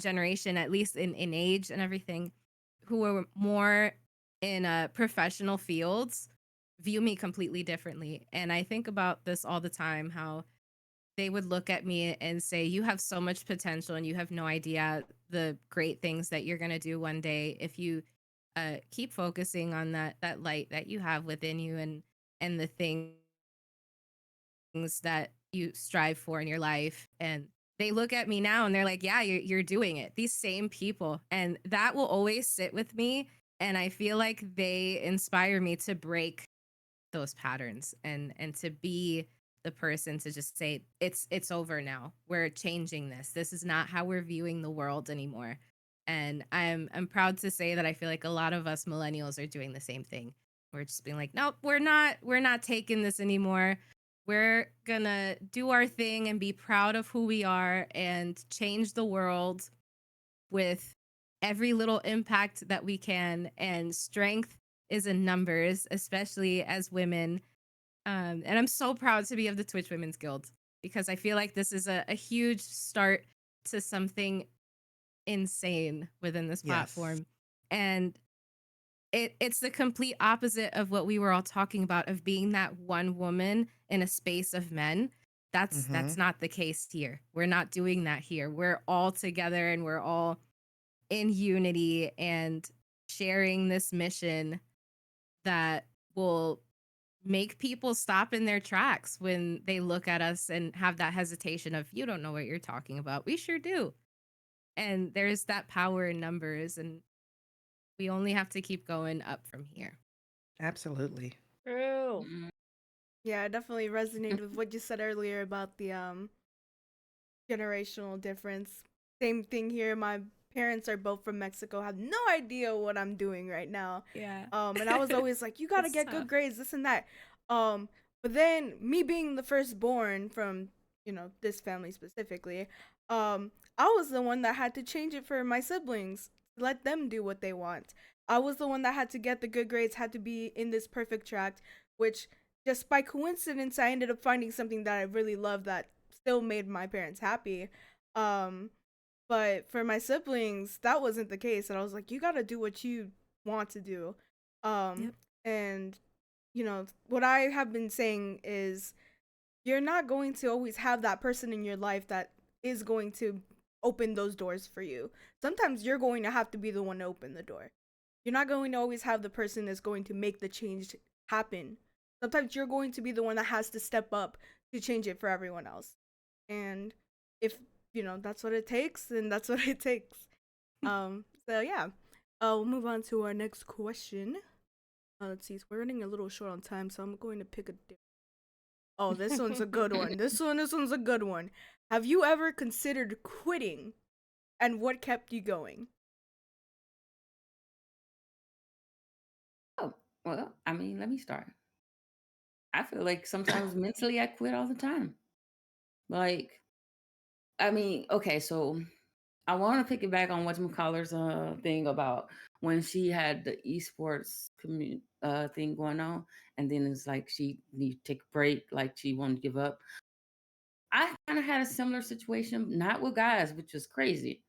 generation, at least in age and everything, who were more in professional fields view me completely differently. And I think about this all the time, how they would look at me and say, "You have so much potential and you have no idea the great things that you're going to do one day if you keep focusing on that light that you have within you and the things that you strive for in your life." And they look at me now and they're like, "Yeah, you're doing it." These same people, and that will always sit with me. And I feel like they inspire me to break those patterns and to be the person to just say it's over now. We're changing this. This is not how we're viewing the world anymore. And I'm proud to say that I feel like a lot of us millennials are doing the same thing. We're just being like, nope, we're not taking this anymore. We're gonna do our thing and be proud of who we are and change the world with every little impact that we can. And strength is in numbers, especially as women. And I'm so proud to be of the Twitch Women's Guild because I feel like this is a huge start to something insane within this platform. Yes. And it's the complete opposite of what we were all talking about of being that one woman in a space of men. That's not the case here. We're not doing that here. We're all together and we're all in unity and sharing this mission that will make people stop in their tracks when they look at us and have that hesitation of, you don't know what you're talking about. We sure do. And there's that power in numbers, and we only have to keep going up from here. Absolutely. True. Yeah, I definitely resonated with what you said earlier about the generational difference. Same thing here. My parents are both from Mexico. Have no idea what I'm doing right now. Yeah. And I was always like, you gotta It's get tough. good grades, this and that. But then me being the firstborn from, this family specifically, I was the one that had to change it for my siblings. Let them do what they want. I was the one that had to get the good grades, had to be in this perfect track, which just by coincidence I ended up finding something that I really loved that still made my parents happy. But for my siblings, that wasn't the case. And I was like, you gotta do what you want to do. Yep. And, what I have been saying is you're not going to always have that person in your life that is going to open those doors for you. Sometimes you're going to have to be the one to open the door. You're not going to always have the person that's going to make the change happen. Sometimes you're going to be the one that has to step up to change it for everyone else. And if, that's what it takes, then that's what it takes. So yeah. We'll move on to our next question. Let's see. So we're running a little short on time, so I'm going to pick a Oh, this one's a good one. This one's a good one. Have you ever considered quitting, and what kept you going? Oh, well, I mean, let me start. I feel like sometimes mentally I quit all the time. Like, I mean, okay, so I want to piggyback on whatchamacaller's thing about when she had the esports thing going on, and then it's like she need to take a break, like she wanted to give up. I kind of had a similar situation, not with guys, which is crazy.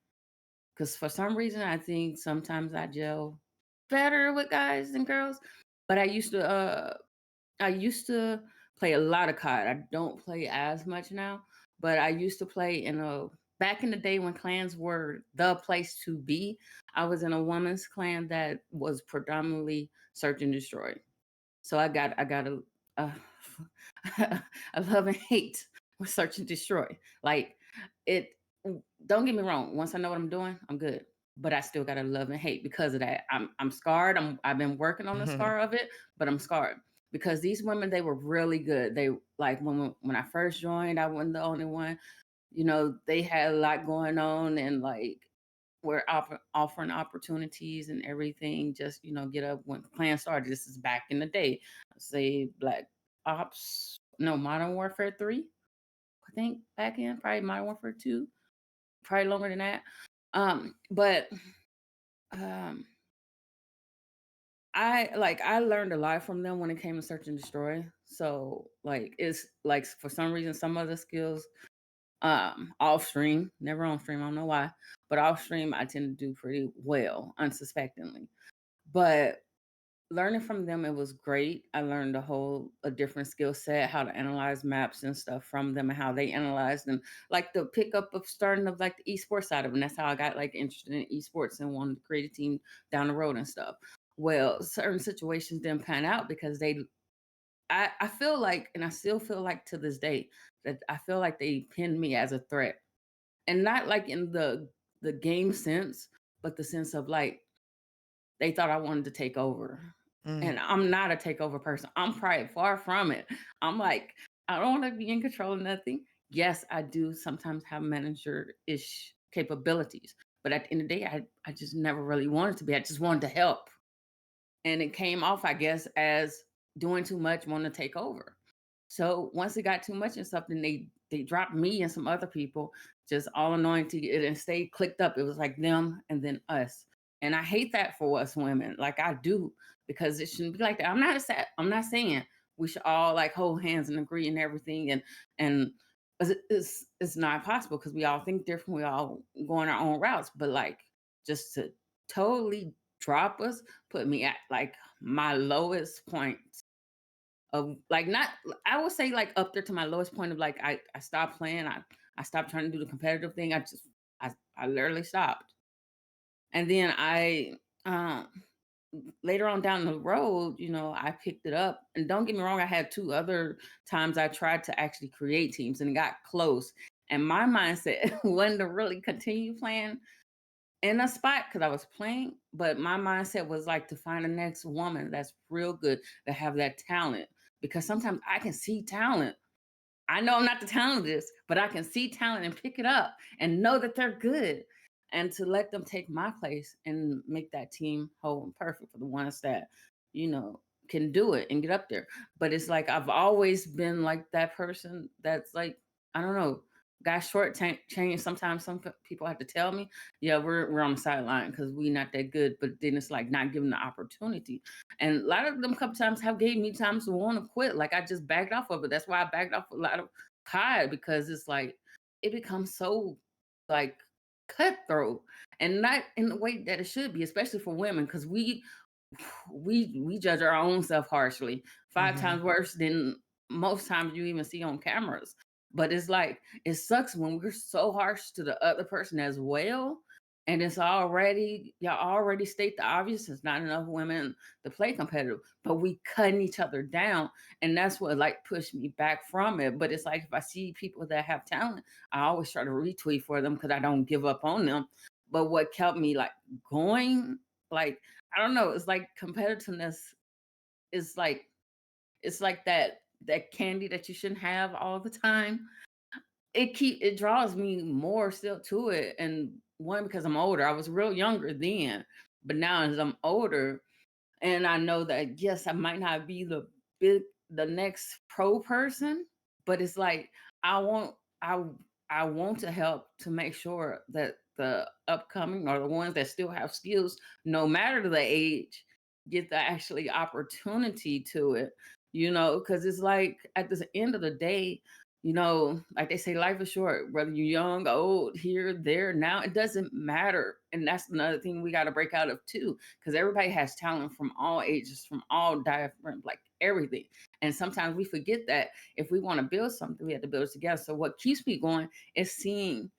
Because for some reason, I think sometimes I gel better with guys than girls. But I used to play a lot of COD. I don't play as much now, but I used to play back in the day when clans were the place to be. I was in a woman's clan that was predominantly search and destroy. So I got a a love and hate with search and destroy. Like it. Don't get me wrong. Once I know what I'm doing, I'm good. But I still got to love and hate because of that. I'm scarred. I've been working on the scar of it, but I'm scarred because these women, they were really good. They like when I first joined, I wasn't the only one. They had a lot going on and like we're offering opportunities and everything. Just get up when clan started. This is back in the day. Say Black Ops, no, Modern Warfare 3. I think back in probably Modern Warfare 2, probably longer than that. But I learned a lot from them when it came to search and destroy. So like it's like for some reason some other skills off stream, never on stream, I don't know why, but off stream I tend to do pretty well unsuspectingly. But learning from them, it was great. I learned a different skill set, how to analyze maps and stuff from them and how they analyzed them. Like the pickup of starting of like the esports side of it. And that's how I got like interested in esports and wanted to create a team down the road and stuff. Well, certain situations didn't pan out because I feel like, and I still feel like to this day, that I feel like they pinned me as a threat. And not like in the game sense, but the sense of like they thought I wanted to take over. And I'm not a takeover person. I'm probably far from it. I'm like, I don't want to be in control of nothing. Yes, I do sometimes have manager-ish capabilities, but at the end of the day, I just never really wanted to be. I just wanted to help. And it came off, I guess, as doing too much, wanting to take over. So once it got too much and stuff, then they dropped me and some other people, just all anointed and stayed clicked up. It was like them and then us. And I hate that for us women. Like I do, because it shouldn't be like that. I'm not saying we should all like hold hands and agree and everything. And it's not possible because we all think different. We all going our own routes. But like just to totally drop us, put me at like my lowest point of like, not, I would say like up there to my lowest point of like I stopped playing. I stopped trying to do the competitive thing. I literally stopped. And then I later on down the road, you know, I picked it up. And don't get me wrong, I had 2 other times I tried to actually create teams and it got close. And my mindset wasn't to really continue playing in a spot because I was playing, but my mindset was like to find the next woman that's real good, that have that talent. Because sometimes I can see talent. I know I'm not the talented, but I can see talent and pick it up and know that they're good. And to let them take my place and make that team whole and perfect for the ones that, you know, can do it and get up there. But it's like I've always been like that person that's like, I don't know, got short change. Sometimes some people have to tell me, yeah, we're on the sideline because we're not that good. But then it's like not giving the opportunity. And a lot of them couple times have gave me times to want to quit. Like I just backed off of it. That's why I backed off a lot of COD, because it's like it becomes so like cutthroat and not in the way that it should be, especially for women, because we judge our own self harshly, 5 times worse than most times you even see on cameras. But it's like it sucks when we're so harsh to the other person as well. And it's already, y'all already state the obvious. There's not enough women to play competitive, but we cutting each other down. And that's what like pushed me back from it. But it's like if I see people that have talent, I always try to retweet for them because I don't give up on them. But what kept me like going, like, I don't know, it's like competitiveness is like, it's like that candy that you shouldn't have all the time. It draws me more still to it. And one, because I'm older. I was real younger then, but now as I'm older, and I know that yes, I might not be the next pro person, but it's like I want I I want to help to make sure that the upcoming or the ones that still have skills, no matter the age, get the actually opportunity to it. You know, because it's like at the end of the day, you know, like they say, life is short, whether you're young, old, here, there, now, it doesn't matter. And that's another thing we got to break out of too, because everybody has talent from all ages, from all different, like everything. And sometimes we forget that if we want to build something, we have to build it together. So what keeps me going is seeing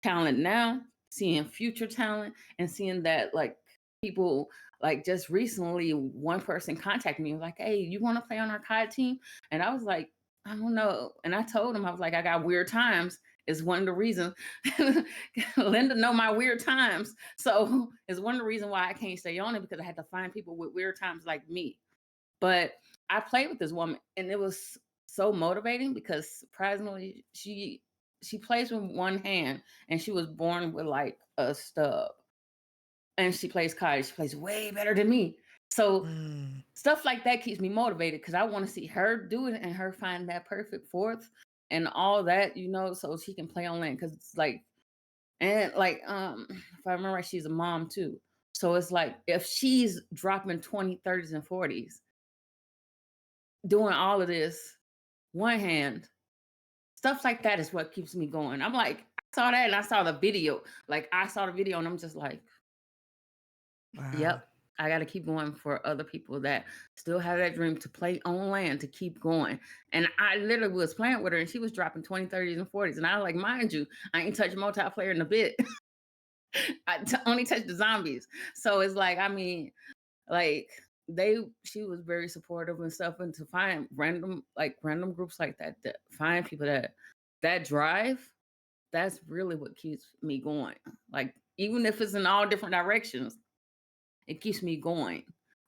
talent now, seeing future talent, and seeing that like people, like just recently, one person contacted me and was like, hey, you want to play on our COD team? And I was like, I don't know. And I told him, I was like, I got weird times. Is one of the reasons. Linda know my weird times. So it's one of the reasons why I can't stay on it, because I had to find people with weird times like me. But I played with this woman and it was so motivating because surprisingly, she plays with one hand and she was born with like a stub. And she plays COD. She plays way better than me. So stuff like that keeps me motivated because I want to see her do it and her find that perfect fourth and all that, you know, so she can play on land. Because it's like, and like, if I remember right, she's a mom too. So it's like if she's dropping 20, 30s, and 40s, doing all of this, one hand, stuff like that is what keeps me going. I'm like, I saw that and I saw the video. Like I saw the video and I'm just like, Wow. yep. I got to keep going for other people that still have that dream to play on land, to keep going. And I literally was playing with her and she was dropping 20, 30s, and 40s. And I was like, mind you, I ain't touched multiplayer in a bit. Only touched the zombies. So it's like, I mean, like she was very supportive and stuff. And to find random groups like that, that find people that drive, that's really what keeps me going. Like, even if it's in all different directions, it keeps me going.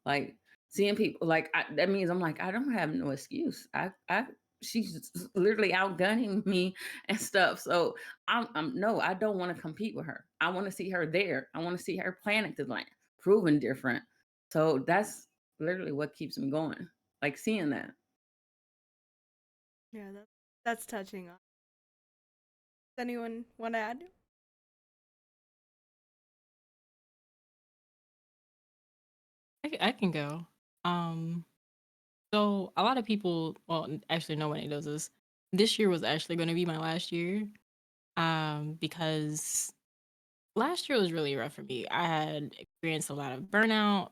Like seeing people, like that means I'm like, I don't have no excuse. I she's literally outgunning me and stuff. So no, I don't want to compete with her. I want to see her there. I want to see her planet the land, proven different. So that's literally what keeps me going. Like seeing that. Yeah, that's touching. Does anyone want to add? I can go. Um, so a lot of people, well, actually, nobody knows this. This year was actually going to be my last year. Because last year was really rough for me. I had experienced a lot of burnout.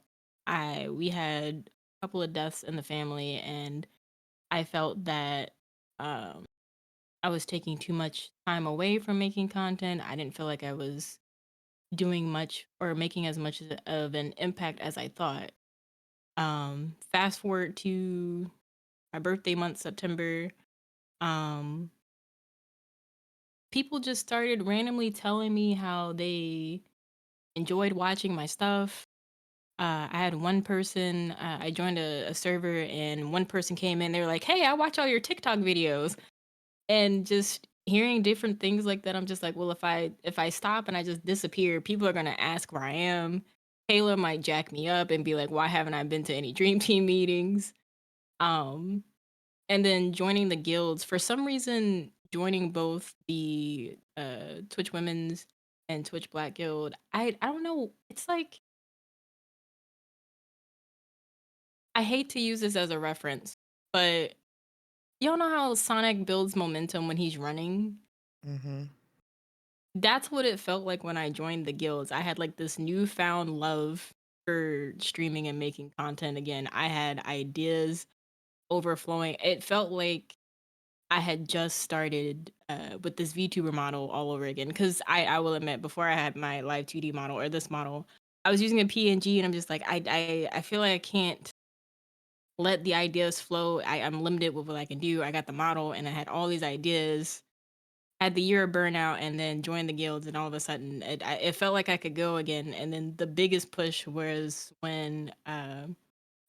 We had a couple of deaths in the family, and I felt that um I was taking too much time away from making content. I didn't feel like I was doing much or making as much of an impact as I thought. Fast forward to my birthday month, September. Um, People just started randomly telling me how they enjoyed watching my stuff. I had one person, I joined a server, and one person came in. They were like, "Hey, I watch all your TikTok videos," and just hearing different things like that. I'm just like, well, if I stop and I just disappear, people are gonna ask where I am. Kayla might jack me up and be like, "Why haven't I been to any Dream Team meetings?" Um, and then joining the guilds for some reason, joining both the Twitch Women's and Twitch Black Guild. I don't know. It's like I hate to use this as a reference, but y'all know how Sonic builds momentum when he's running? Mm-hmm. That's what it felt like when I joined the guilds. I had like this newfound love for streaming and making content again. I had ideas overflowing. It felt like I had just started with this VTuber model all over again. Because I will admit, before I had my live 2D model or this model, I was using a PNG, and I'm just like, I feel like I can't let the ideas flow. I'm limited with what I can do. I got the model, and I had all these ideas. Had the year of burnout, and then joined the guilds, and all of a sudden, it felt like I could go again. And then the biggest push was when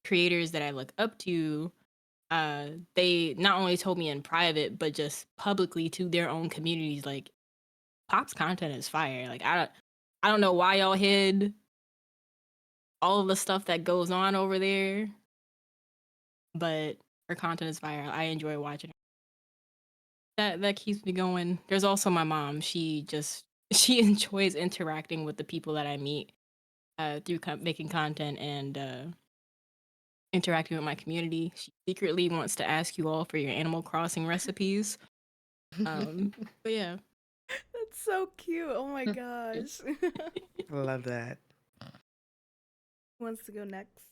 creators that I look up to, they not only told me in private, but just publicly to their own communities, like, Pop's content is fire. Like, I don't know why y'all hid all of the stuff that goes on over there, but her content is fire. I enjoy watching her. That keeps me going. There's also my mom. She just she enjoys interacting with the people that I meet through making content and interacting with my community. She secretly wants to ask you all for your Animal Crossing recipes. But yeah. That's so cute. Oh my gosh. Love that. Who wants to go next?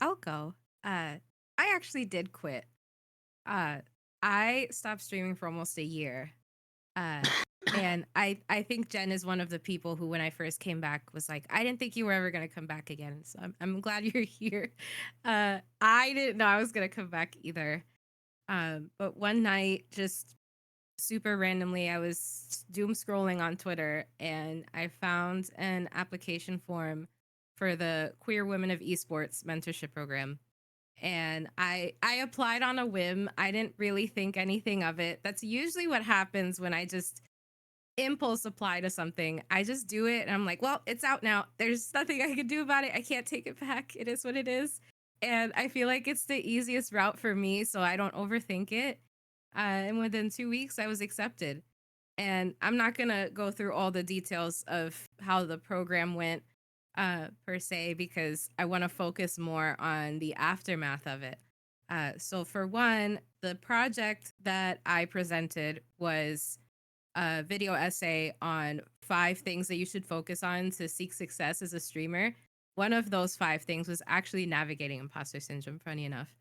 I'll go. I actually did quit. I stopped streaming for almost a year. And I think Jen is one of the people who, when I first came back, was like, I didn't think you were ever gonna come back again. So I'm glad you're here. I didn't know I was gonna come back either. But one night, just super randomly, I was doom scrolling on Twitter, and I found an application form for the Queer Women of Esports mentorship program. And I applied on a whim. I didn't really think anything of it. That's usually what happens when I just impulse apply to something. I just do it, and I'm like, well, it's out now. There's nothing I can do about it. I can't take it back. It is what it is. And I feel like it's the easiest route for me, so I don't overthink it. And within 2 weeks, I was accepted. And I'm not going to go through all the details of how the program went per se, because I want to focus more on the aftermath of it. So, for one, the project that I presented was a video essay on 5 things that you should focus on to seek success as a streamer. One of those 5 things was actually navigating imposter syndrome, funny enough.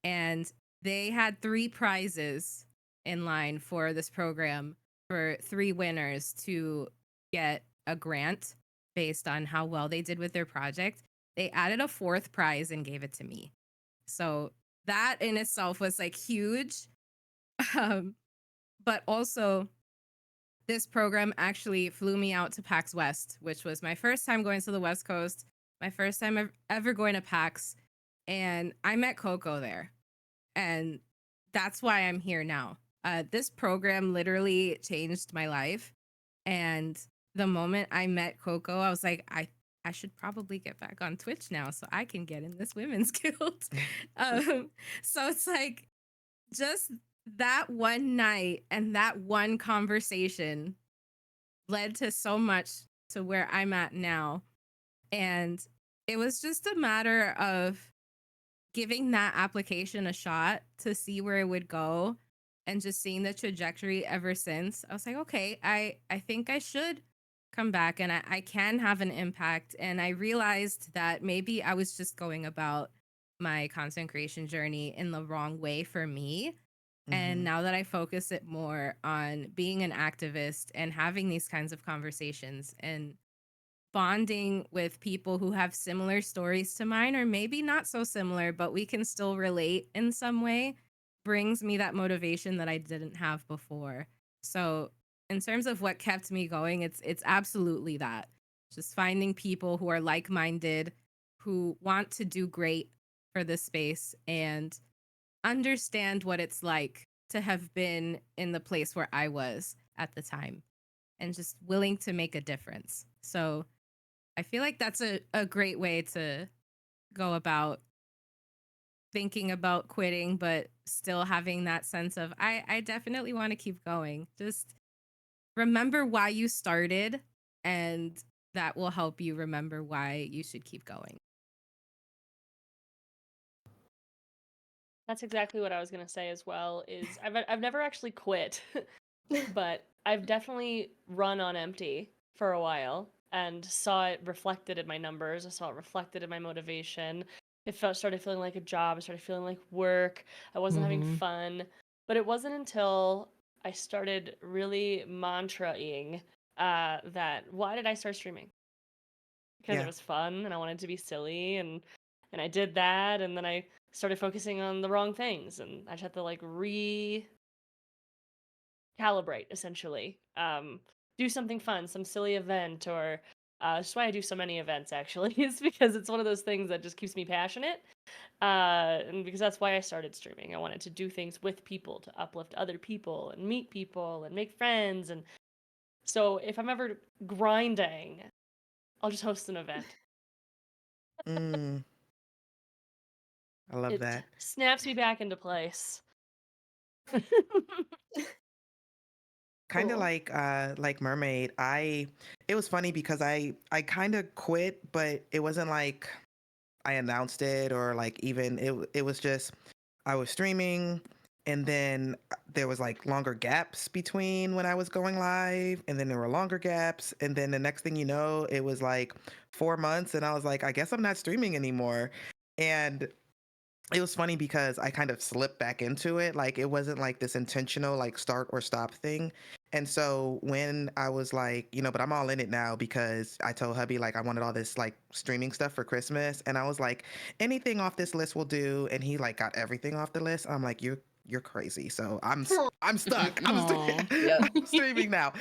And they had 3 prizes in line for this program for 3 winners to get a grant based on how well they did with their project. They added a 4th prize and gave it to me. So that in itself was like huge. But also, this program actually flew me out to PAX West, which was my first time going to the West Coast, my first time ever going to PAX. And I met Coco there. And that's why I'm here now. This program literally changed my life. And the moment I met Coco, I was like, I should probably get back on Twitch now so I can get in this women's guild. So it's like just that one night and that one conversation led to so much to where I'm at now. And it was just a matter of giving that application a shot to see where it would go and just seeing the trajectory ever since. I was like, okay, I think I should come back and I can have an impact. And I realized that maybe I was just going about my content creation journey in the wrong way for me. And now that I focus it more on being an activist and having these kinds of conversations and bonding with people who have similar stories to mine, or maybe not so similar, but we can still relate in some way, brings me that motivation that I didn't have before. So, in terms of what kept me going, it's absolutely that. Just finding people who are like-minded, who want to do great for this space and understand what it's like to have been in the place where I was at the time and just willing to make a difference. So, I feel like that's a great way to go about thinking about quitting, but still having that sense of, I definitely want to keep going. Just remember why you started, and that will help you remember why you should keep going. That's exactly what I was gonna say as well. Is I've never actually quit, but I've definitely run on empty for a while and saw it reflected in my numbers. I saw it reflected in my motivation. It started feeling like a job. It started feeling like work. I wasn't having fun. But it wasn't until I started really mantra-ing that why did I start streaming? Because it was fun and I wanted to be silly and I did that and then I started focusing on the wrong things and I just had to like recalibrate essentially. Do something fun, some silly event or that's why I do so many events actually is because it's one of those things that just keeps me passionate. And because that's why I started streaming. I wanted to do things with people to uplift other people and meet people and make friends and so if I'm ever grinding, I'll just host an event. I love It that. snaps me back into place. Kind of Cool. like Mermaid. It was funny because I kind of quit, but it wasn't like I announced it or like even it was just I was streaming and then there was like longer gaps between when I was going live and then there were longer gaps and then the next thing you know it was like 4 months and I was like I guess I'm not streaming anymore. And it was funny because I kind of slipped back into it. Like it wasn't like this intentional like start or stop thing. And so when I was like, but I'm all in it now because I told hubby like I wanted all this like streaming stuff for Christmas and I was like anything off this list will do and he like got everything off the list. I'm like you're crazy. So I'm stuck. I'm streaming now.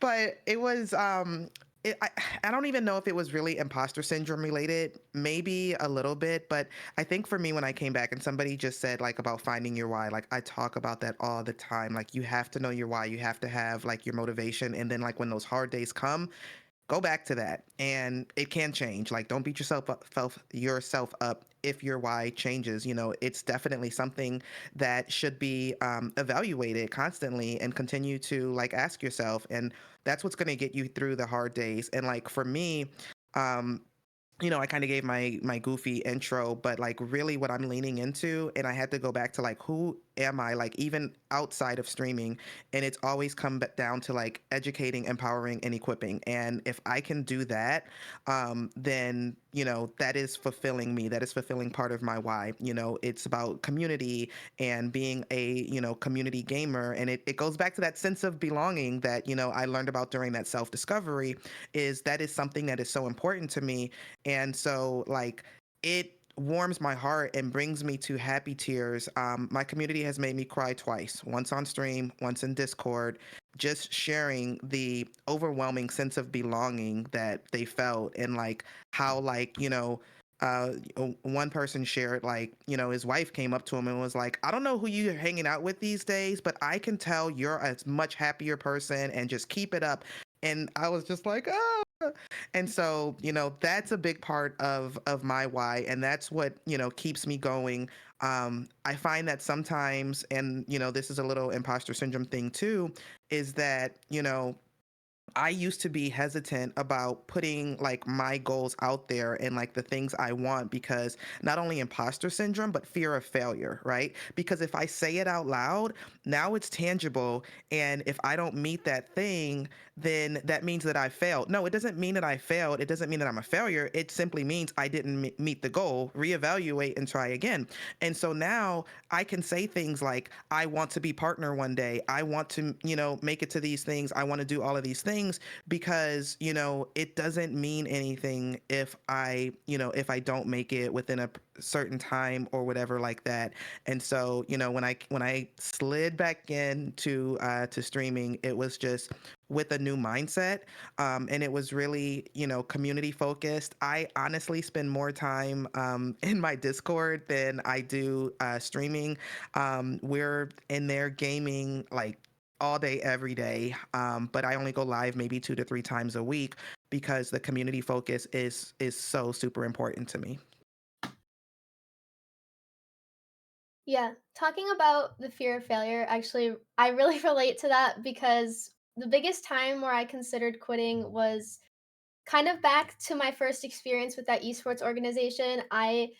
But it was I don't even know if it was really imposter syndrome related, maybe a little bit, but I think for me when I came back and somebody just said like about finding your why, like I talk about that all the time. Like you have to know your why, you have to have like your motivation, and then like when those hard days come, go back to that and it can change. Like don't beat yourself up if your why changes. It's definitely something that should be evaluated constantly and continue to like ask yourself, and that's what's going to get you through the hard days. And like for me, um I kind of gave my goofy intro, but like really what I'm leaning into, and I had to go back to like who am I, like even outside of streaming, and it's always come down to like educating, empowering, and equipping. And if I can do that, then that is fulfilling me. That is fulfilling part of my why. It's about community and being a community gamer, and it goes back to that sense of belonging that I learned about during that self discovery. That is something that is so important to me. And so, like, it warms my heart and brings me to happy tears. My community has made me cry twice, once on stream, once in Discord, just sharing the overwhelming sense of belonging that they felt and, like, how, like, one person shared, like, his wife came up to him and was like, I don't know who you're hanging out with these days, but I can tell you're a much happier person and just keep it up. And I was just like, oh. And so, that's a big part of my why, and that's what, keeps me going. I find that sometimes, and this is a little imposter syndrome thing too, is that, I used to be hesitant about putting like my goals out there and like the things I want, because not only imposter syndrome, but fear of failure, right? Because if I say it out loud, now it's tangible. And if I don't meet that thing, then that means that I failed. No, it doesn't mean that I failed. It doesn't mean that I'm a failure. It simply means I didn't meet the goal, reevaluate and try again. And so now I can say things like, I want to be partner one day. I want to, make it to these things. I want to do all of these things, because, it doesn't mean anything if I don't make it within a certain time or whatever like that. And so, when I slid back into to streaming, it was just with a new mindset. And it was really, community focused. I honestly spend more time in my Discord than I do streaming. We're in there gaming like all day, every day. But I only go live maybe 2 to 3 times a week, because the community focus is so super important to me. Yeah, talking about the fear of failure, actually, I really relate to that because the biggest time where I considered quitting was kind of back to my first experience with that esports organization. I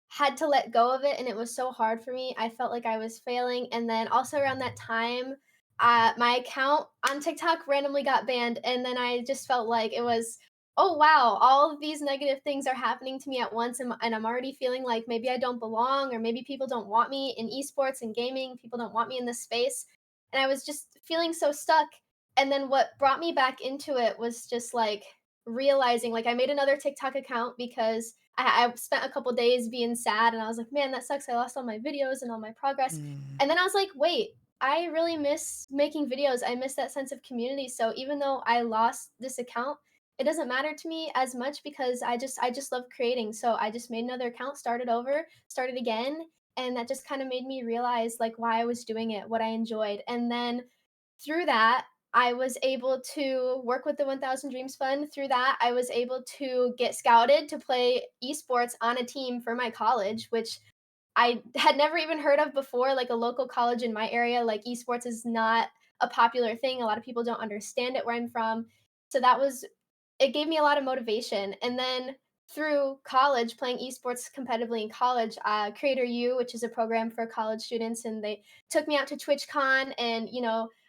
had to let go of it, and it was so hard for me. I felt like I was failing, and then also around that time, my account on TikTok randomly got banned, and then I just felt like it was, oh wow, all of these negative things are happening to me at once, and I'm already feeling like maybe I don't belong, or maybe people don't want me in esports and gaming. People don't want me in this space, and I was just feeling so stuck. And then what brought me back into it was just like realizing, like, I made another TikTok account because I spent a couple days being sad, and I was like, man, that sucks. I lost all my videos and all my progress. Mm. And then I was like, wait, I really miss making videos. I miss that sense of community. So even though I lost this account, it doesn't matter to me as much because I just love creating. So I just made another account, started over, started again, and that just kind of made me realize like why I was doing it, what I enjoyed. And then through that, I was able to work with the 1000 Dreams Fund. Through that, I was able to get scouted to play esports on a team for my college, which I had never even heard of before, like a local college in my area. Like esports is not a popular thing. A lot of people don't understand it where I'm from. So that was, it gave me a lot of motivation. And then through college, playing esports competitively in college, Creator U, which is a program for college students, and they took me out to TwitchCon, and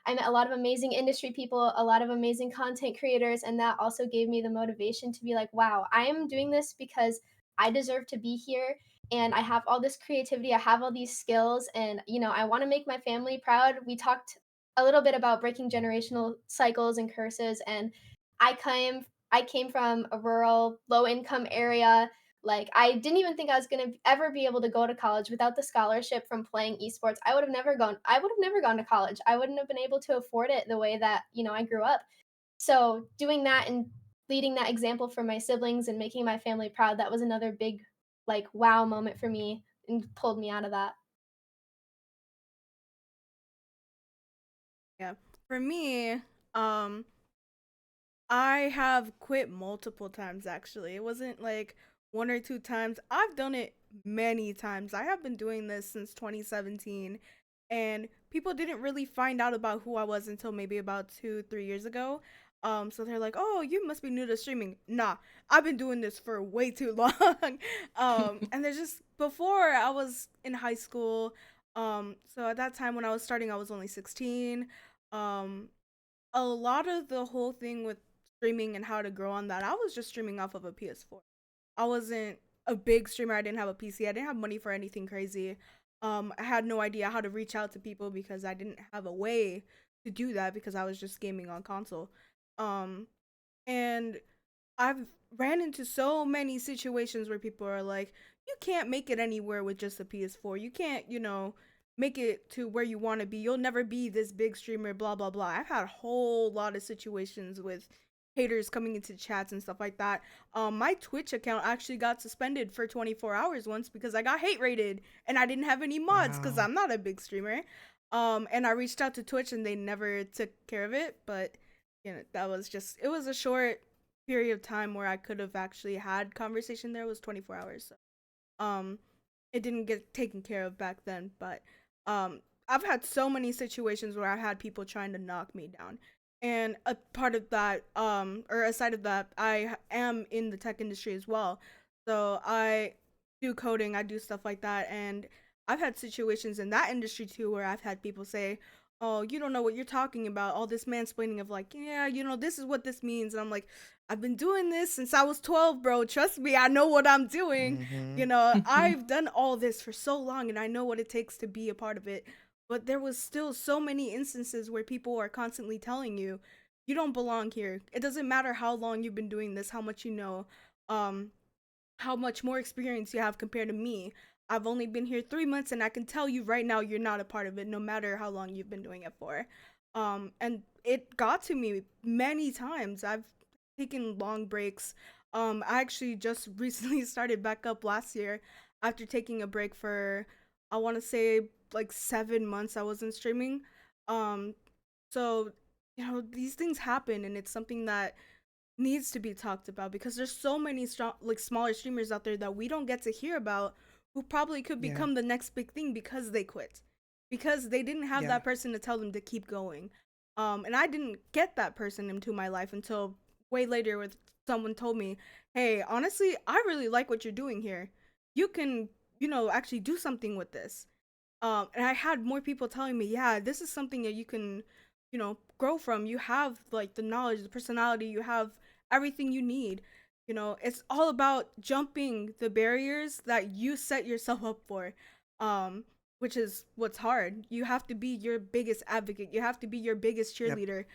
I met a lot of amazing industry people, a lot of amazing content creators, and that also gave me the motivation to be like, wow, I am doing this because I deserve to be here, and I have all this creativity, I have all these skills, and I want to make my family proud. We talked a little bit about breaking generational cycles and curses, and I came from a rural, low income area. Like, I didn't even think I was going to ever be able to go to college without the scholarship from playing esports. I would have never gone to college. I wouldn't have been able to afford it the way that, I grew up. So, doing that and leading that example for my siblings and making my family proud, that was another big like wow moment for me and pulled me out of that. Yeah. For me, um, I have quit multiple times actually. It wasn't like one or two times. I've done it many times. I have been doing this since 2017, and people didn't really find out about who I was until maybe about 2, 3 years ago. So they're like, "Oh, you must be new to streaming." Nah, I've been doing this for way too long. And there's just before I was in high school. So at that time when I was starting, I was only 16. Um, a lot of the whole thing with streaming and how to grow on that, I was just streaming off of a PS4. I wasn't a big streamer. I didn't have a PC. I didn't have money for anything crazy. I had no idea how to reach out to people because I didn't have a way to do that because I was just gaming on console. Um, and I've ran into so many situations where people are like, you can't make it anywhere with just a PS4. You can't, make it to where you want to be. You'll never be this big streamer, blah, blah, blah. I've had a whole lot of situations with haters coming into chats and stuff like that. My Twitch account actually got suspended for 24 hours once because I got hate rated and I didn't have any mods because Wow. I'm not a big streamer. And I reached out to Twitch and they never took care of it. But that was just, it was a short period of time where I could have actually had conversation there. It was 24 hours. So, it didn't get taken care of back then. But I've had so many situations where I've had people trying to knock me down. And a part of that, or aside of that, I am in the tech industry as well. So I do coding, I do stuff like that. And I've had situations in that industry too where I've had people say, "Oh, you don't know what you're talking about." All this mansplaining of like, "Yeah, this is what this means." And I'm like, "I've been doing this since I was 12, bro. Trust me, I know what I'm doing." I've done all this for so long and I know what it takes to be a part of it. But there was still so many instances where people are constantly telling you, you don't belong here. It doesn't matter how long you've been doing this, how much you know, how much more experience you have compared to me. I've only been here 3 months and I can tell you right now you're not a part of it, no matter how long you've been doing it for. And it got to me many times. I've taken long breaks. I actually just recently started back up last year after taking a break for, I want to say, like 7 months I wasn't streaming. Um, so, these things happen and it's something that needs to be talked about because there's so many like smaller streamers out there that we don't get to hear about who probably could Yeah. become the next big thing because they quit, because they didn't have Yeah. that person to tell them to keep going. And I didn't get that person into my life until way later, with someone told me, "Hey, honestly, I really like what you're doing here. You can, actually do something with this." And I had more people telling me, "Yeah, this is something that you can, grow from. You have like the knowledge, the personality, you have everything you need." It's all about jumping the barriers that you set yourself up for. Which is what's hard. You have to be your biggest advocate. You have to be your biggest Yep. cheerleader.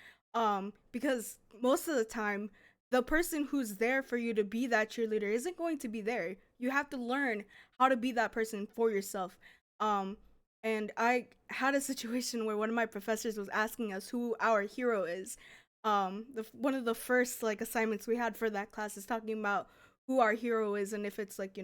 Because most of the time, the person who's there for you to be that cheerleader isn't going to be there. You have to learn how to be that person for yourself. Um, and I had a situation where one of my professors was asking us who our hero is. One of the first like assignments we had for that class is talking about who our hero is and if it's like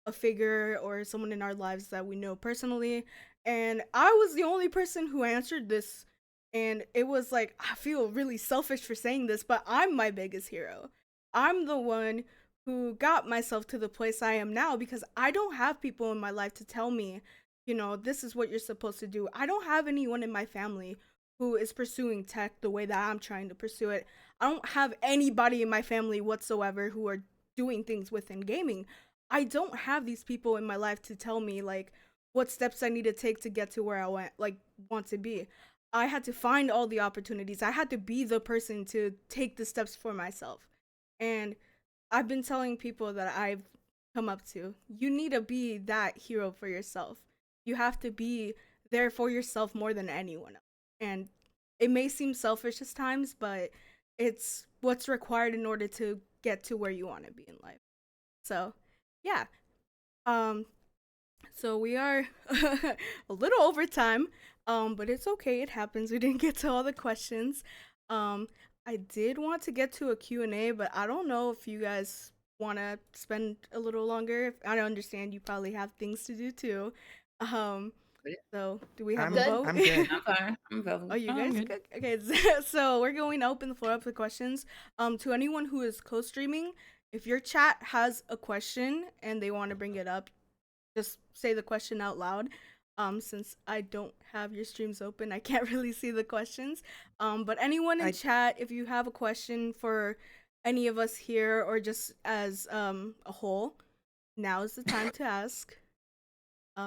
a figure or someone in our lives that we know personally. And I was the only person who answered this, and it was like, I feel really selfish for saying this, but I'm my biggest hero. I'm the one who got myself to the place I am now because I don't have people in my life to tell me, this is what you're supposed to do. I don't have anyone in my family who is pursuing tech the way that I'm trying to pursue it. I don't have anybody in my family whatsoever who are doing things within gaming. I don't have these people in my life to tell me like what steps I need to take to get to where I want to be. I had to find all the opportunities. I had to be the person to take the steps for myself. And I've been telling people that I've come up to, you need to be that hero for yourself. You have to be there for yourself more than anyone else. And it may seem selfish at times, but it's what's required in order to get to where you want to be in life. So, yeah. Um so we are a little over time, but it's okay. It happens. We didn't get to all the questions. Um, I did want to get to a Q&A, but I don't know if you guys want to spend a little longer. I understand you probably have things to do too. Um, so do we have a Good. vote? I'm good. I'm fine. I'm available. Oh, you Oh, guys? I'm good. Okay, so we're going to open the floor up for questions. To anyone who is co-streaming, if your chat has a question and they want to bring it up, just say the question out loud. Since I don't have your streams open, I can't really see the questions. But anyone in chat, if you have a question for any of us here or just as a whole, now is the time to ask.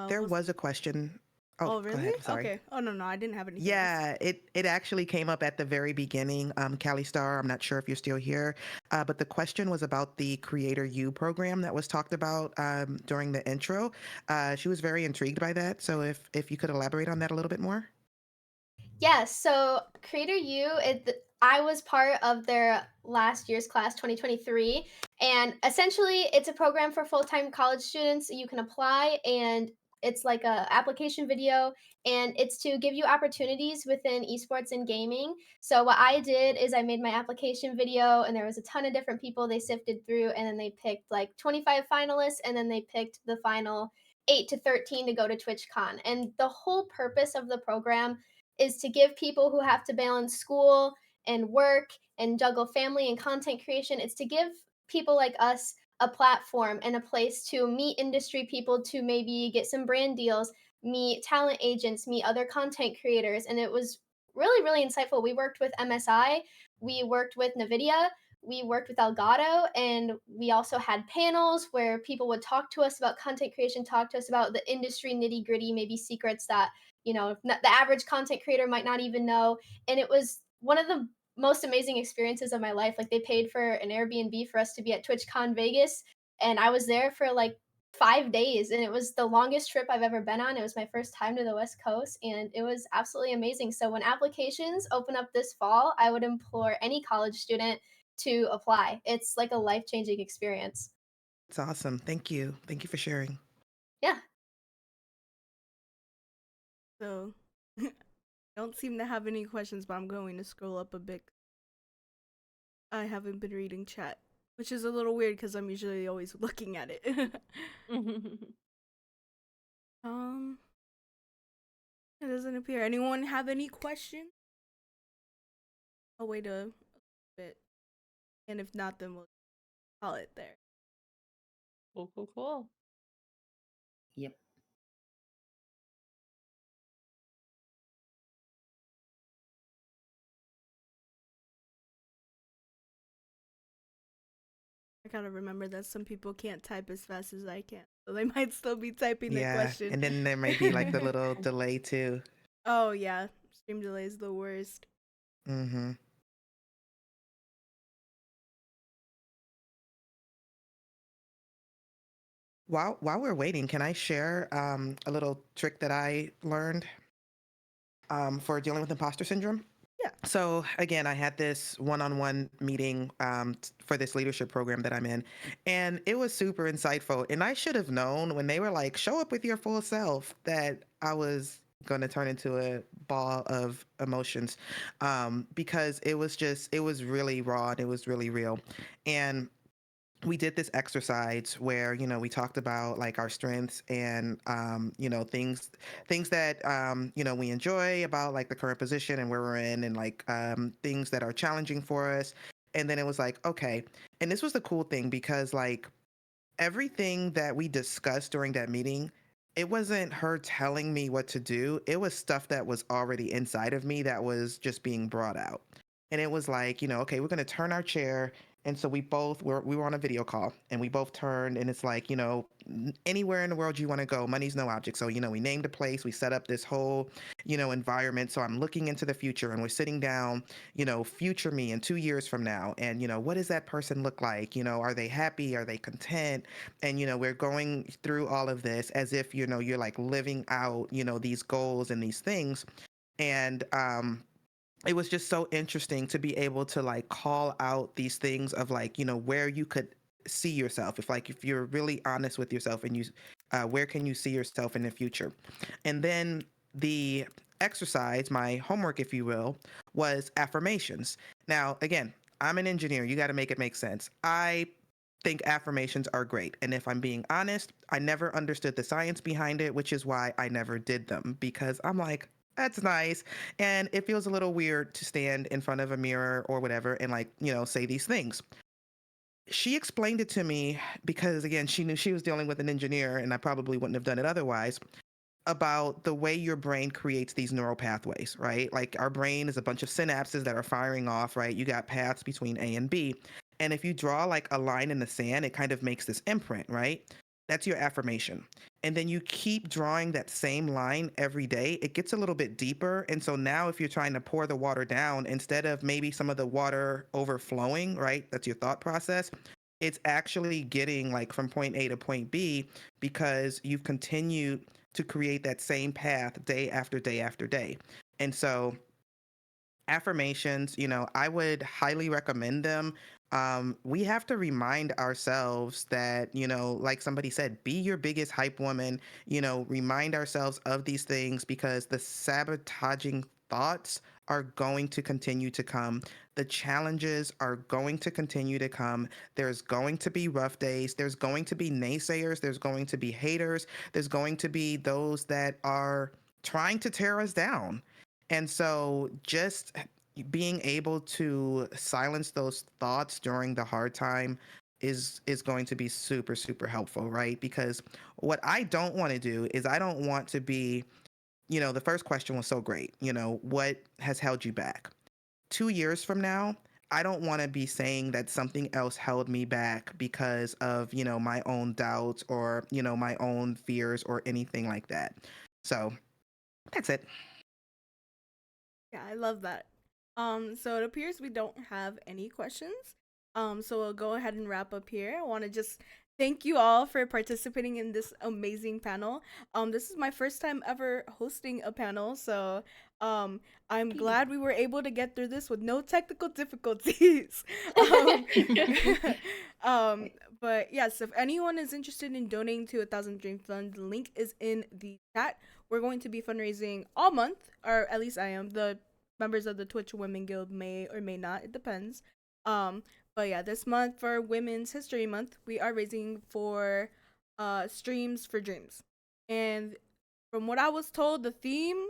There was a question. Oh, Go really? ahead. Sorry. Okay. Oh, no, I didn't have anything else. Yeah, it actually came up at the very beginning. Callie Star, I'm not sure if you're still here, but the question was about the Creator U program that was talked about during the intro. She was very intrigued by that. So if you could elaborate on that a little bit more. Yes, so Creator U, I was part of their last year's class, 2023, and essentially it's a program for full-time college students. You can apply and It's like a application video, and it's to give you opportunities within esports and gaming. So what I did is I made my application video, and there was a ton of different people they sifted through, and then they picked like 25 finalists, and then they picked the final 8 to 13 to go to TwitchCon. And the whole purpose of the program is to give people who have to balance school and work and juggle family and content creation. It's to give people like us a platform and a place to meet industry people, to maybe get some brand deals, meet talent agents, meet other content creators. And it was really, really insightful. We worked with MSI, we worked with NVIDIA, we worked with Elgato, and we also had panels where people would talk to us about content creation, talk to us about the industry nitty gritty, maybe secrets that, the average content creator might not even know. And it was one of the most amazing experiences of my life. Like, they paid for an Airbnb for us to be at TwitchCon Vegas, and I was there for like 5 days, and it was the longest trip I've ever been on. It was my first time to the West Coast, and it was absolutely amazing. So when applications open up this fall, I would implore any college student to apply. It's like a life-changing experience. It's awesome. Thank you. Thank you for sharing. Yeah. So, don't seem to have any questions, but I'm going to scroll up a bit. I haven't been reading chat, which is a little weird because I'm usually always looking at it. It doesn't appear. Anyone have any questions? I'll wait a bit, and if not, then we'll call it there. Cool. Yep. I gotta remember that some people can't type as fast as I can, so they might still be typing the Yeah, question. and then there may be like the little delay too. Oh yeah, stream delay is the worst. Mm-hmm. While we're waiting, can I share a little trick that I learned for dealing with imposter syndrome? Yeah. So again, I had this one-on-one meeting for this leadership program that I'm in, and it was super insightful. And I should have known when they were like, "Show up with your full self," that I was going to turn into a ball of emotions, because it was really raw and it was really real. And we did this exercise where we talked about like our strengths and things that we enjoy about like the current position and where we're in, and like things that are challenging for us. And then it was like, okay. And this was the cool thing, because like everything that we discussed during that meeting, it wasn't her telling me what to do. It was stuff that was already inside of me that was just being brought out. And it was like, okay, we're going to turn our chair. And so we were on a video call, and we both turned, and it's like, anywhere in the world you want to go, money's no object. So, we named a place, we set up this whole, environment. So I'm looking into the future, and we're sitting down, future me in 2 years from now. And, what does that person look like? Are they happy? Are they content? And, we're going through all of this as if, you're like living out, these goals and these things. And, it was just so interesting to be able to like call out these things of like, where you could see yourself, if you're really honest with yourself, and where can you see yourself in the future. And then the exercise, my homework if you will, was affirmations. Now again, I'm an engineer, you got to make it make sense. I think affirmations are great, and if I'm being honest, I never understood the science behind it, which is why I never did them, because I'm like, that's nice. And it feels a little weird to stand in front of a mirror or whatever and like, say these things. She explained it to me because, again, she knew she was dealing with an engineer, and I probably wouldn't have done it otherwise, about the way your brain creates these neural pathways, right? Like our brain is a bunch of synapses that are firing off, right? You got paths between A and B. And if you draw like a line in the sand, it kind of makes this imprint, right? That's your affirmation. And then you keep drawing that same line every day, it gets a little bit deeper. And so now if you're trying to pour the water down, instead of maybe some of the water overflowing, right? That's your thought process. It's actually getting like from point A to point B, because you've continued to create that same path day after day after day. And so affirmations, I would highly recommend them. We have to remind ourselves that, like somebody said, be your biggest hype woman, remind ourselves of these things because the sabotaging thoughts are going to continue to come. The challenges are going to continue to come. There's going to be rough days. There's going to be naysayers. There's going to be haters. There's going to be those that are trying to tear us down. And so just being able to silence those thoughts during the hard time is going to be super, super helpful, right? Because what I don't want to do is I don't want to be, the first question was so great. What has held you back? 2 years from now, I don't want to be saying that something else held me back because of, my own doubts or, my own fears or anything like that. So that's it. Yeah, I love that. So it appears we don't have any questions. So we'll go ahead and wrap up here. I want to just thank you all for participating in this amazing panel. This is my first time ever hosting a panel, so I'm glad we were able to get through this with no technical difficulties. But yes, if anyone is interested in donating to 1,000 Dream Fund, the link is in the chat. We're going to be fundraising all month, or at least I am. The members of the Twitch Women Guild may or may not. It depends. But yeah, this month for Women's History Month, we are raising for Streams for Dreams. And from what I was told, the theme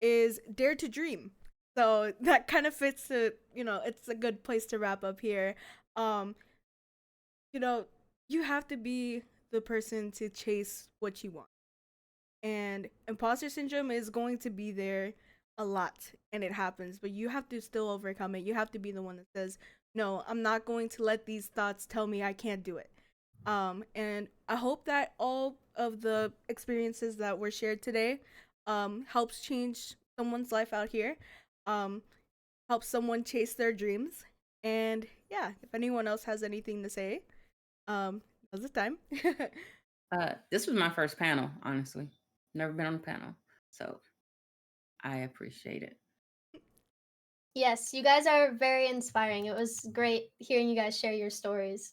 is Dare to Dream. So that kind of fits to, it's a good place to wrap up here. You have to be the person to chase what you want. And imposter syndrome is going to be there a lot, and it happens, but you have to still overcome it. You have to be the one that says, no, I'm not going to let these thoughts tell me I can't do it. And I hope that all of the experiences that were shared today helps change someone's life out here, helps someone chase their dreams. And yeah, if anyone else has anything to say, now's the time. This was my first panel, honestly. Never been on a panel, so I appreciate it. Yes, you guys are very inspiring. It was great hearing you guys share your stories.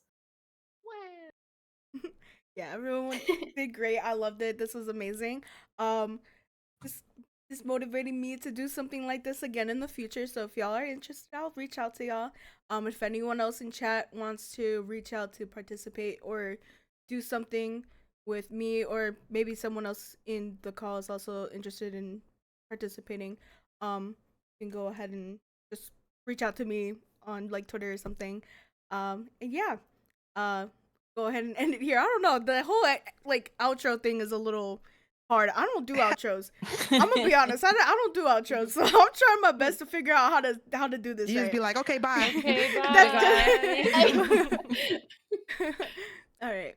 Yeah, everyone did great. I loved it. This was amazing. This motivated me to do something like this again in the future. So if y'all are interested, I'll reach out to y'all. If anyone else in chat wants to reach out to participate or do something with me, or maybe someone else in the call is also interested in participating, you can go ahead and just reach out to me on like Twitter or something. And yeah, go ahead and end it here. I don't know, the whole like outro thing is a little hard. I don't do outros. I'm gonna be honest. I don't do outros, so I'm trying my best to figure out how to do this. You just be like, okay, bye. Okay, bye. All right.